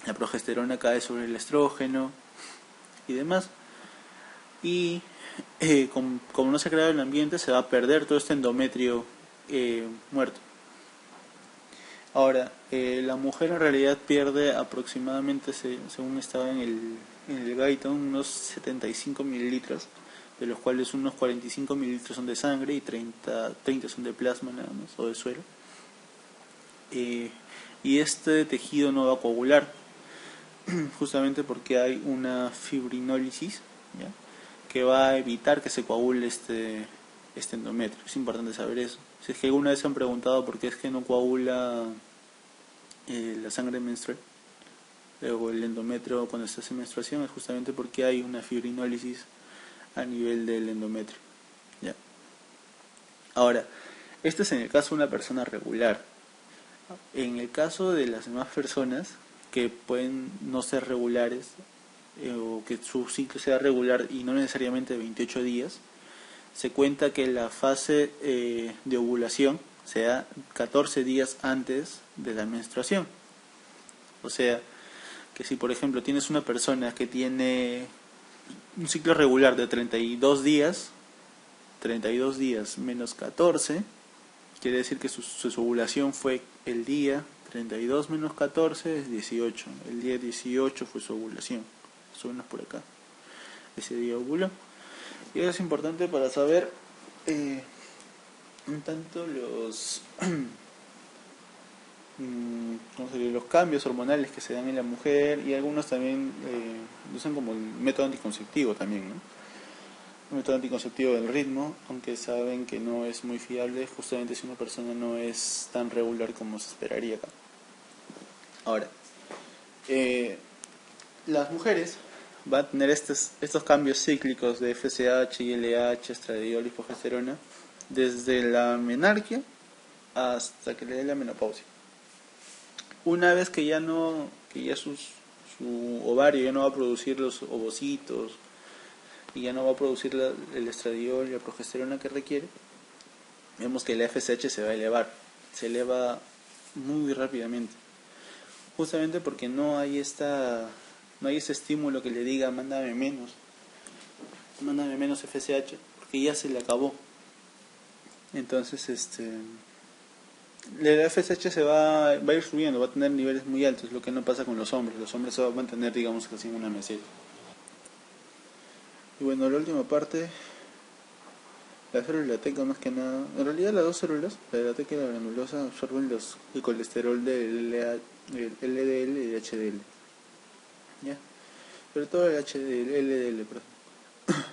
la progesterona cae sobre el estrógeno y demás. Y como no se ha creado el ambiente, se va a perder todo este endometrio muerto. Ahora, la mujer en realidad pierde aproximadamente, según estaba en el Guyton, unos 75 mililitros, de los cuales unos 45 mililitros son de sangre y 30 son de plasma nada más, o de suero. Y este tejido no va a coagular, justamente porque hay una fibrinólisis, ¿ya?, que va a evitar que se coagule este endometrio. Es importante saber eso. Si es que alguna vez se han preguntado por qué es que no coagula la sangre menstrual o el endometrio cuando se hace menstruación, es justamente porque hay una fibrinólisis a nivel del endometrio, ¿ya? Ahora, esto es en el caso de una persona regular. En el caso de las demás personas que pueden no ser regulares, o que su ciclo sea regular y no necesariamente 28 días, se cuenta que la fase de ovulación se da 14 días antes de la menstruación. O sea, que si por ejemplo tienes una persona que tiene un ciclo regular de 32 días menos 14, quiere decir que su ovulación fue el día 32 menos 14 es 18. El día 18 fue su ovulación. Más o menos por acá. Ese día ovuló. Y eso es importante para saber un tanto los cambios hormonales que se dan en la mujer, y algunos también usan como el método anticonceptivo también, ¿no? Un método anticonceptivo del ritmo, aunque saben que no es muy fiable justamente si una persona no es tan regular como se esperaría acá. Ahora, las mujeres van a tener estos cambios cíclicos de FSH, LH, estradiol y progesterona desde la menarquia hasta que le dé la menopausia. Una vez que su ovario ya no va a producir los ovocitos y ya no va a producir el estradiol y la progesterona que requiere, vemos que la FSH se va a elevar, se eleva muy rápidamente, justamente porque no hay ese estímulo que le diga mándame menos FSH, porque ya se le acabó. Entonces la FSH se va a ir subiendo, va a tener niveles muy altos, lo que no pasa con los hombres se van a mantener, digamos, casi en una meseta. Y bueno, la última parte, la célula teca más que nada, en realidad las dos células, la teca y la granulosa, absorben el colesterol del LDL y el HDL, ¿ya? Pero todo el LDL, perdón.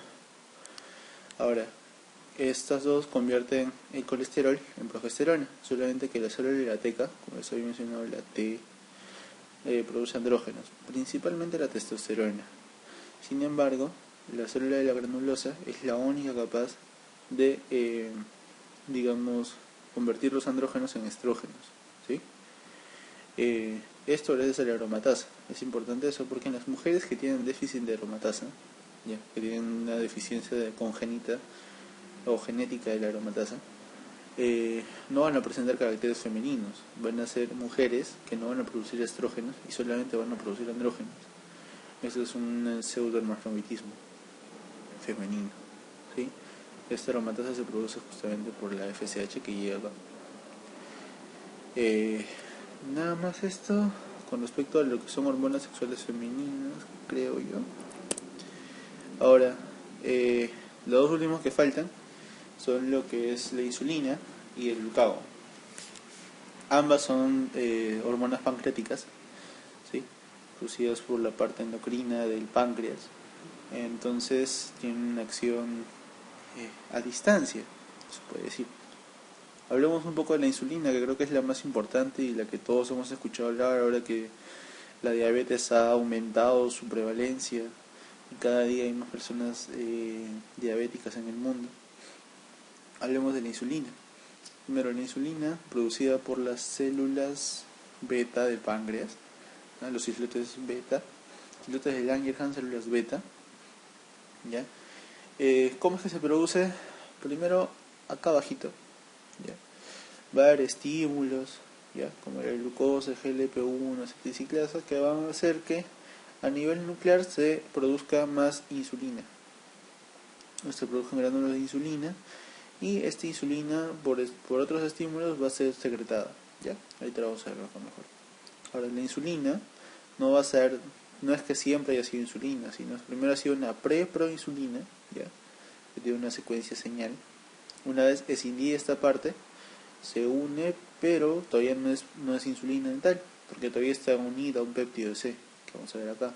Ahora, estas dos convierten el colesterol en progesterona, solamente que la célula de la teca, como les había mencionado, la T, produce andrógenos, principalmente la testosterona. Sin embargo, la célula de la granulosa es la única capaz de, digamos, convertir los andrógenos en estrógenos, ¿sí? Esto gracias a la aromatasa. Es importante eso porque en las mujeres que tienen déficit de aromatasa, ¿ya? Que tienen una deficiencia congénita o genética de la aromatasa, no van a presentar caracteres femeninos, van a ser mujeres que no van a producir estrógenos y solamente van a producir andrógenos. Eso es un pseudohermafroditismo femenino, ¿sí? Esta aromatasa se produce justamente por la FSH que lleva. Nada más esto con respecto a lo que son hormonas sexuales femeninas, creo yo. Ahora, los dos últimos que faltan son lo que es la insulina y el glucagón. Ambas son hormonas pancreáticas, ¿sí? Producidas por la parte endocrina del páncreas. Entonces tienen una acción a distancia, se puede decir. Hablemos un poco de la insulina, que creo que es la más importante y la que todos hemos escuchado hablar ahora que la diabetes ha aumentado su prevalencia y cada día hay más personas diabéticas en el mundo. Hablemos de la insulina. Primero, la insulina producida por las células beta del páncreas, ¿no? Los islotes beta, islotes de Langerhans, células beta, ¿ya? ¿Cómo es que se produce? Primero, acá abajito, ¿ya? Va a haber estímulos, ¿ya? Como la glucosa, GLP-1, acetilciclasa, que van a hacer que a nivel nuclear se produzca más insulina. Se produzcan gránulos de insulina y esta insulina por otros estímulos va a ser secretada, ¿ya? Ahorita vamos a verlo mejor. Ahora, la insulina no es que siempre haya sido insulina, sino primero ha sido una proinsulina, ¿ya? Que tiene una secuencia señal. Una vez escindida esta parte, se une, pero todavía no es insulina en tal, porque todavía está unida a un péptido C, que vamos a ver acá.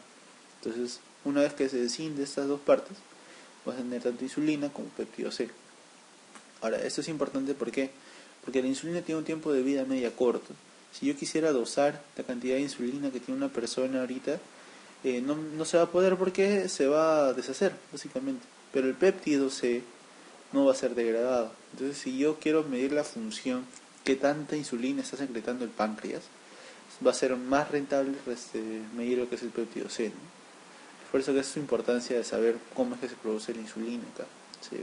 Entonces, una vez que se descinde estas dos partes, vas a tener tanto insulina como péptido C. Ahora, esto es importante porque la insulina tiene un tiempo de vida media corto. Si yo quisiera dosar la cantidad de insulina que tiene una persona ahorita, no se va a poder porque se va a deshacer, básicamente. Pero el péptido C no va a ser degradado. Entonces, si yo quiero medir la función, qué tanta insulina está secretando el páncreas, va a ser más rentable medir lo que es el péptido C, ¿no? Por eso que es su importancia de saber cómo es que se produce la insulina acá. ¿Sí?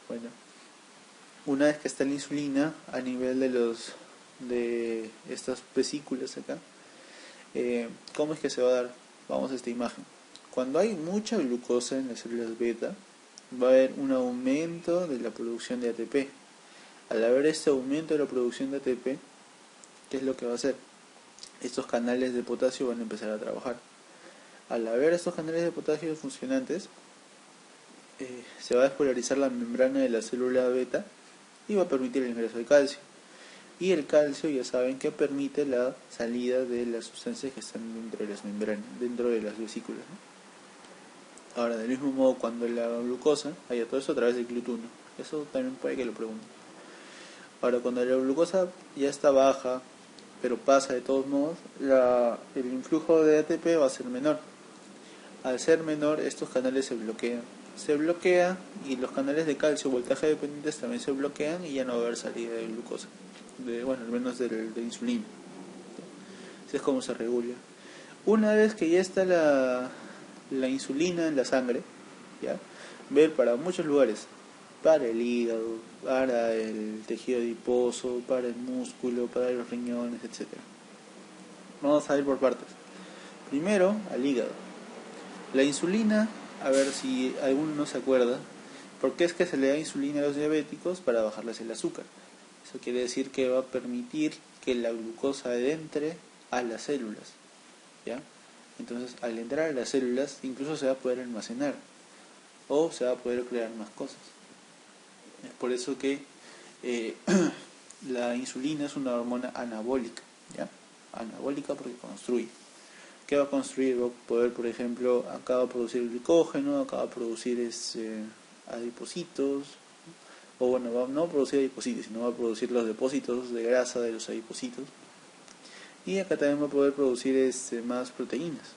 Bueno, una vez que está la insulina a nivel de estas vesículas acá, ¿cómo es que se va a dar? Vamos a esta imagen. Cuando hay mucha glucosa en las células beta, va a haber un aumento de la producción de ATP. Al haber este aumento de la producción de ATP, ¿Qué es lo que va a hacer? Estos canales de potasio van a empezar a trabajar. Al haber estos canales de potasio funcionantes, se va a despolarizar la membrana de la célula beta y va a permitir el ingreso de calcio. Y el calcio, ya saben, que permite la salida de las sustancias que están dentro de las membranas, dentro de las vesículas, ¿no? Ahora, del mismo modo, cuando la glucosa, todo eso a través del GLUT1, eso también puede que lo pregunten. Ahora, cuando la glucosa ya está baja, pero pasa de todos modos, el influjo de ATP va a ser menor. Al ser menor, estos canales se bloquean. Se bloquea y los canales de calcio voltaje dependientes también se bloquean y ya no va a haber salida de glucosa, al menos de insulina. Así es como se regula. Una vez que ya está la insulina en la sangre, ¿ya? Ver para muchos lugares, para el hígado, para el tejido adiposo, para el músculo, para los riñones, etcétera. Vamos a ir por partes. Primero, al hígado. La insulina, a ver si alguno no se acuerda, ¿por qué es que se le da insulina a los diabéticos? Para bajarles el azúcar. Eso quiere decir que va a permitir que la glucosa entre a las células, ¿ya? Entonces, al entrar a las células, incluso se va a poder almacenar o se va a poder crear más cosas. Es por eso que la insulina es una hormona anabólica, ¿ya? Anabólica porque construye. ¿Qué va a construir? Va a poder, por ejemplo, acá va a producir glicógeno, acá va a producir adipocitos, o bueno, no va a producir adipocitos, sino va a producir los depósitos de grasa de los adipocitos. Y acá también va a poder producir más proteínas,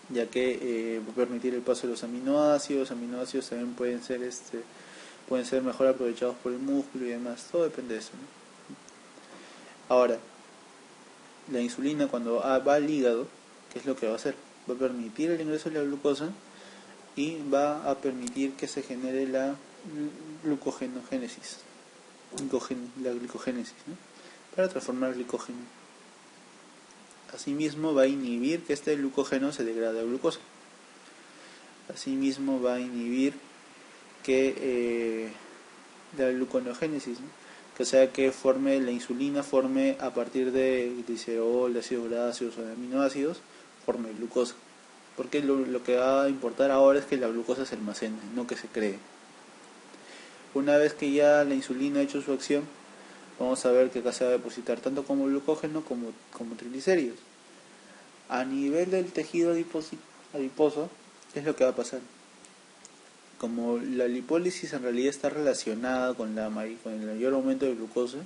ya que va a permitir el paso de los aminoácidos. Aminoácidos también pueden ser mejor aprovechados por el músculo y demás. Todo depende de eso, ¿no? Ahora, la insulina cuando va al hígado, ¿qué es lo que va a hacer? Va a permitir el ingreso de la glucosa y va a permitir que se genere la glucogénesis, ¿no? Para transformar glicógeno. Asimismo va a inhibir que este glucógeno se degrade a glucosa. Asimismo va a inhibir que la gluconeogénesis, ¿no? Que sea que la insulina forme a partir de glicerol, de ácidos grasos o de aminoácidos, forme glucosa. Porque lo que va a importar ahora es que la glucosa se almacene, no que se cree. Una vez que ya la insulina ha hecho su acción, vamos a ver que acá se va a depositar tanto como glucógeno como triglicéridos. A nivel del tejido adiposo, ¿qué es lo que va a pasar? Como la lipólisis en realidad está relacionada con el mayor aumento de glucosa,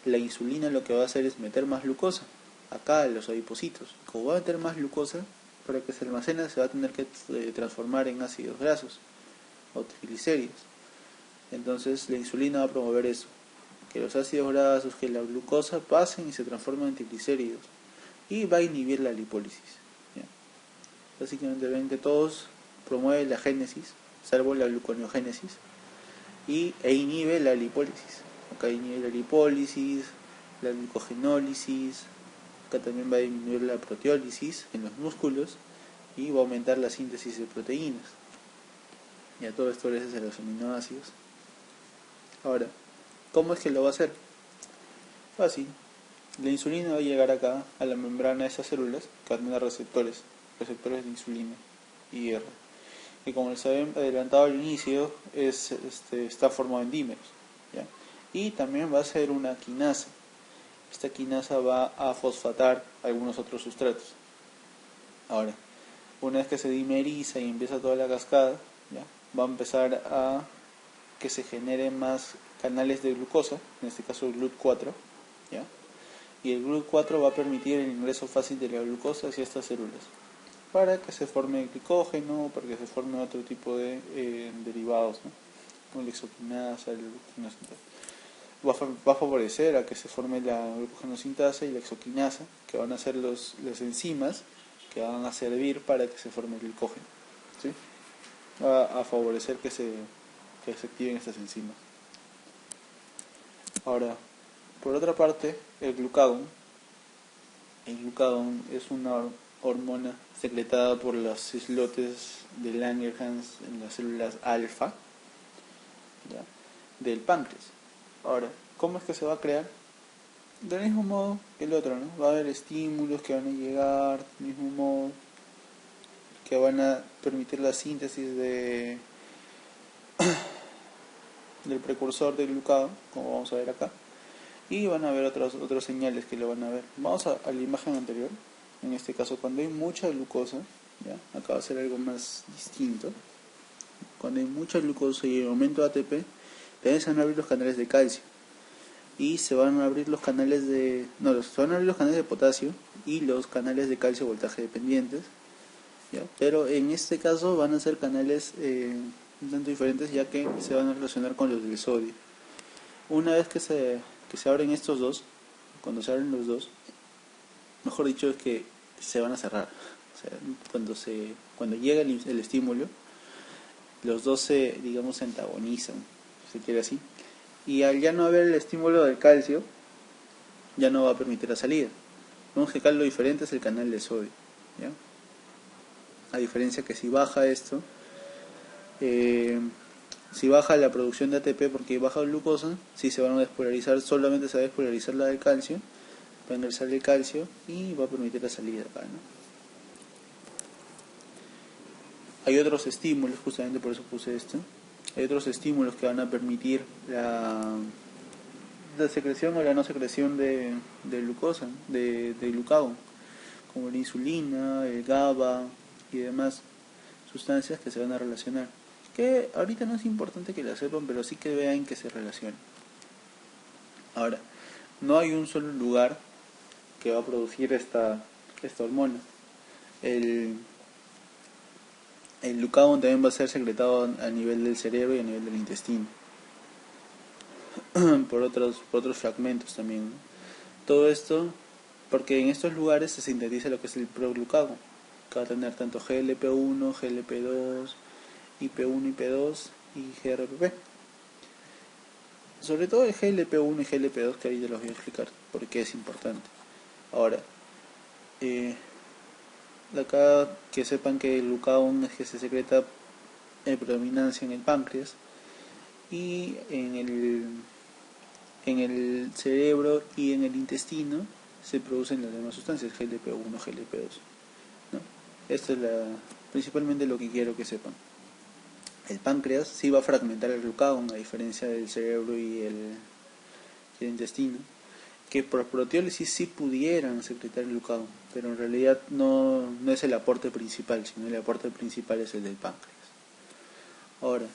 la insulina lo que va a hacer es meter más glucosa acá en los adipocitos. Como va a meter más glucosa, para que se almacene se va a tener que transformar en ácidos grasos o triglicéridos. Entonces la insulina va a promover eso, que los ácidos grasos, que la glucosa pasen y se transformen en triglicéridos, y va a inhibir la lipólisis, ¿ya? Básicamente ven que todos promueven la génesis, salvo la gluconeogénesis, e inhibe la lipólisis. Acá inhibe la lipólisis, la glucogenólisis, acá también va a disminuir la proteólisis en los músculos y va a aumentar la síntesis de proteínas. Y a todo esto gracias a los aminoácidos. Ahora, ¿cómo es que lo va a hacer? Fácil. La insulina va a llegar acá a la membrana de esas células que van a tener receptores de insulina y R. Que como les había adelantado al inicio, está formado en dímeros, ¿ya? Y también va a ser una quinasa. Esta quinasa va a fosfatar algunos otros sustratos. Ahora, una vez que se dimeriza y empieza toda la cascada, ¿ya? Va a empezar a que se generen más canales de glucosa, en este caso el GLUT4, ¿ya? Y el GLUT4 va a permitir el ingreso fácil de la glucosa hacia estas células, para que se forme el glicógeno, para que se forme otro tipo de derivados, ¿no? Como la exoquinasa, la glucosinasa. Va a favorecer a que se forme la glucogenosintasa y la exoquinasa, que van a ser las enzimas que van a servir para que se forme el glicógeno, ¿sí? Va a favorecer que se activen estas enzimas. Ahora, por otra parte, el glucagón es una hormona secretada por los islotes de Langerhans en las células alfa, ¿ya? Del páncreas. Ahora, ¿cómo es que se va a crear? del mismo modo que el otro, ¿no? Va a haber estímulos que van a llegar del mismo modo, que van a permitir la síntesis del precursor del glucado, como vamos a ver acá, y van a haber otros señales que lo van a ver. Vamos a la imagen anterior. En este caso, cuando hay mucha glucosa, ¿ya? Acá va a ser algo más distinto. Cuando hay mucha glucosa y aumento de ATP, también se van a abrir los canales de calcio y se van a abrir los canales de se van a abrir los canales de potasio y los canales de calcio voltaje dependientes, ¿ya? Pero en este caso van a ser canales un tanto diferentes, ya que se van a relacionar con los del sodio. Una vez que se abren estos dos, cuando se abren los dos, mejor dicho, es que se van a cerrar. O sea, cuando llega el estímulo, los dos se antagonizan, si se quiere así. Y al ya no haber el estímulo del calcio, ya no va a permitir la salida. Vemos que acá lo diferente es el canal de sodio, ¿ya? A diferencia que si baja esto, si baja la producción de ATP porque baja la glucosa, si se van a despolarizar, solamente se va a despolarizar la del calcio, va a ingresar el calcio y va a permitir la salida acá, ¿no? Hay otros estímulos, justamente por eso puse esto. Hay otros estímulos que van a permitir la secreción o la no secreción de glucosa, de glucagón, como la insulina, el GABA y demás sustancias que se van a relacionar. Que ahorita no es importante que la sepan, pero sí que vean que se relacionan. Ahora, no hay un solo lugar que va a producir esta hormona. El glucagón también va a ser secretado a nivel del cerebro y a nivel del intestino. por otros fragmentos también, ¿no? Todo esto porque en estos lugares se sintetiza lo que es el proglucagón, que va a tener tanto GLP-1, GLP-2, IP1, IP2 y GRPP. Sobre todo el GLP-1 y GLP-2, que ahorita los voy a explicar por qué es importante. Ahora, de acá que sepan que el glucagón es que se secreta en predominancia en el páncreas y en el cerebro y en el intestino se producen las demás sustancias, GLP-1, GLP-2, ¿no? Esto es principalmente lo que quiero que sepan. El páncreas sí va a fragmentar el glucagón, a diferencia del cerebro y el intestino, que por proteólisis sí pudieran secretar el glucagón, pero en realidad no es el aporte principal, sino el aporte principal es el del páncreas. Ahora,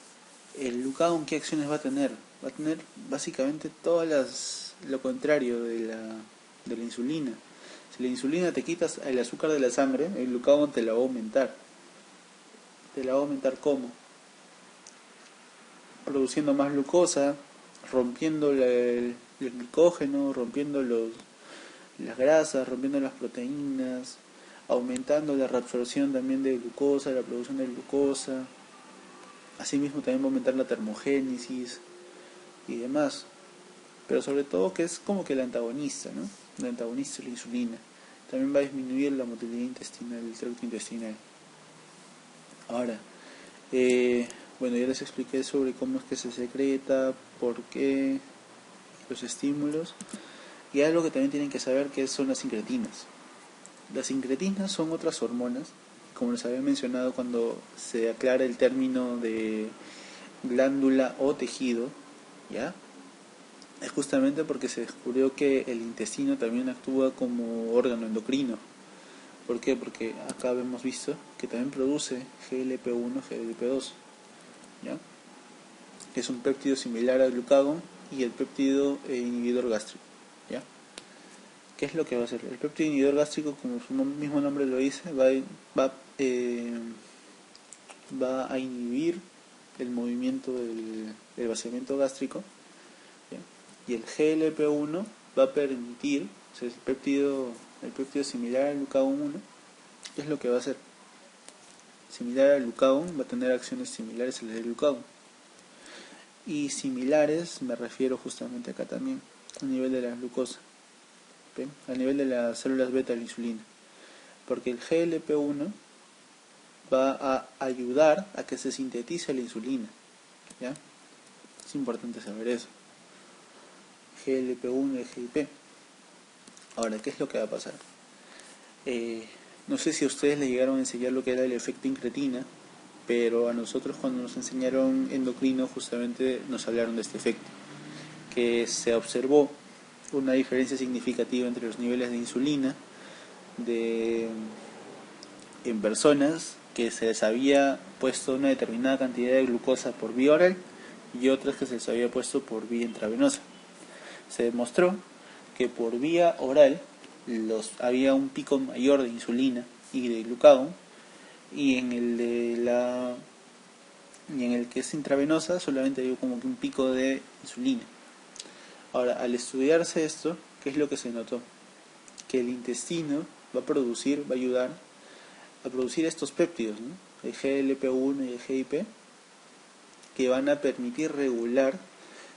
el glucagón, ¿qué acciones va a tener? Va a tener básicamente lo contrario de la insulina. Si la insulina te quitas el azúcar de la sangre, el glucagón te la va a aumentar. ¿Te la va a aumentar cómo? Produciendo más glucosa, rompiendo el glicógeno, rompiendo las grasas, rompiendo las proteínas, aumentando la reabsorción también de glucosa, la producción de glucosa. Asimismo también va a aumentar la termogénesis y demás. Pero sobre todo que es como que el antagonista, ¿no? El antagonista de la insulina. También va a disminuir la motilidad intestinal, el tracto intestinal. Ahora, bueno, ya les expliqué sobre cómo es que se secreta, por qué, los estímulos. Y algo que también tienen que saber que son las incretinas. Las incretinas son otras hormonas, como les había mencionado cuando se aclara el término de glándula o tejido, ¿ya? Es justamente porque se descubrió que el intestino también actúa como órgano endocrino. ¿Por qué? Porque acá hemos visto que también produce GLP-1, GLP-2, ¿ya? Que es un péptido similar al glucagón y el péptido inhibidor gástrico, ¿ya? ¿Qué es lo que va a hacer? El péptido inhibidor gástrico, como su mismo nombre lo dice, va a inhibir el movimiento del vaciamiento gástrico, ¿ya? Y el GLP-1 va a permitir, o sea, el péptido similar al glucagón 1, ¿qué es lo que va a hacer? Similar al glucagón, va a tener acciones similares a las del glucagón. Y similares me refiero justamente acá también, a nivel de la glucosa, ¿okay? A nivel de las células beta de la insulina. Porque el GLP-1 va a ayudar a que se sintetice la insulina, ¿ya? Es importante saber eso. GLP-1 y GIP. Ahora, ¿qué es lo que va a pasar? No sé si a ustedes les llegaron a enseñar lo que era el efecto incretina, pero a nosotros cuando nos enseñaron endocrino justamente nos hablaron de este efecto, que se observó una diferencia significativa entre los niveles de insulina en personas que se les había puesto una determinada cantidad de glucosa por vía oral y otras que se les había puesto por vía intravenosa. Se demostró que por vía oral había un pico mayor de insulina y de glucagón, y en el que es intravenosa solamente hay como que un pico de insulina. Ahora, al estudiarse esto, ¿qué es lo que se notó? Que el intestino va a ayudar a producir estos péptidos, ¿no? El GLP-1 y el GIP, que van a permitir regular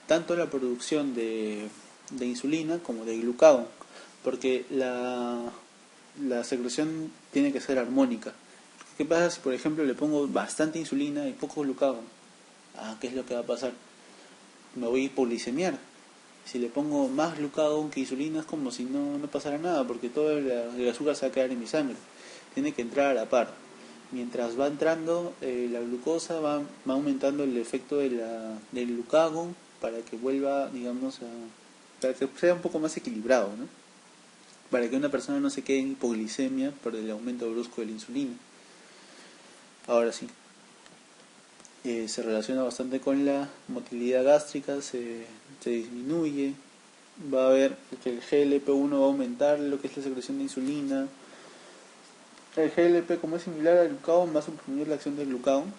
tanto la producción de insulina como de glucagón, porque la secreción tiene que ser armónica. ¿Qué pasa si, por ejemplo, le pongo bastante insulina y poco glucagón? ¿Qué es lo que va a pasar? Me voy a hipoglicemiar. Si le pongo más glucagón que insulina es como si no pasara nada, porque todo el azúcar se va a quedar en mi sangre. Tiene que entrar a la par. Mientras va entrando la glucosa va aumentando el efecto del glucagón para que vuelva, digamos, para que sea un poco más equilibrado, ¿no? Para que una persona no se quede en hipoglicemia por el aumento brusco de la insulina. Ahora sí, se relaciona bastante con la motilidad gástrica, se disminuye, va a haber que el GLP-1 va a aumentar lo que es la secreción de insulina. El GLP, como es similar al glucagón, va a suprimir la acción del glucagón,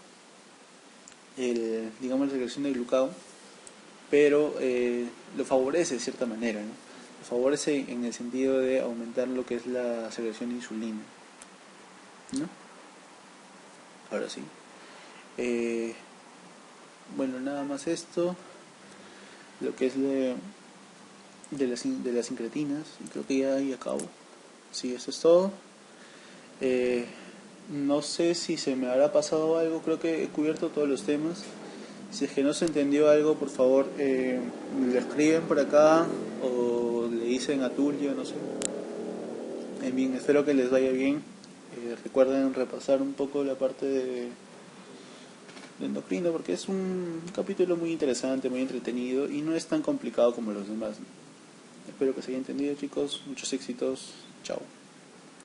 digamos la secreción del glucagón, pero lo favorece de cierta manera, ¿no? Lo favorece en el sentido de aumentar lo que es la secreción de insulina, ¿no? Ahora sí. Bueno, nada más esto, lo que es de las incretinas, y creo que ya ahí acabo. Sí, eso es todo. No sé si se me habrá pasado algo, creo que he cubierto todos los temas. Si es que no se entendió algo, por favor, le escriben por acá o le dicen a Tulio, no sé. En fin, espero que les vaya bien. Recuerden repasar un poco la parte de endocrino, porque es un capítulo muy interesante, muy entretenido y no es tan complicado como los demás, ¿no? Espero que se haya entendido, chicos. Muchos éxitos. Chao.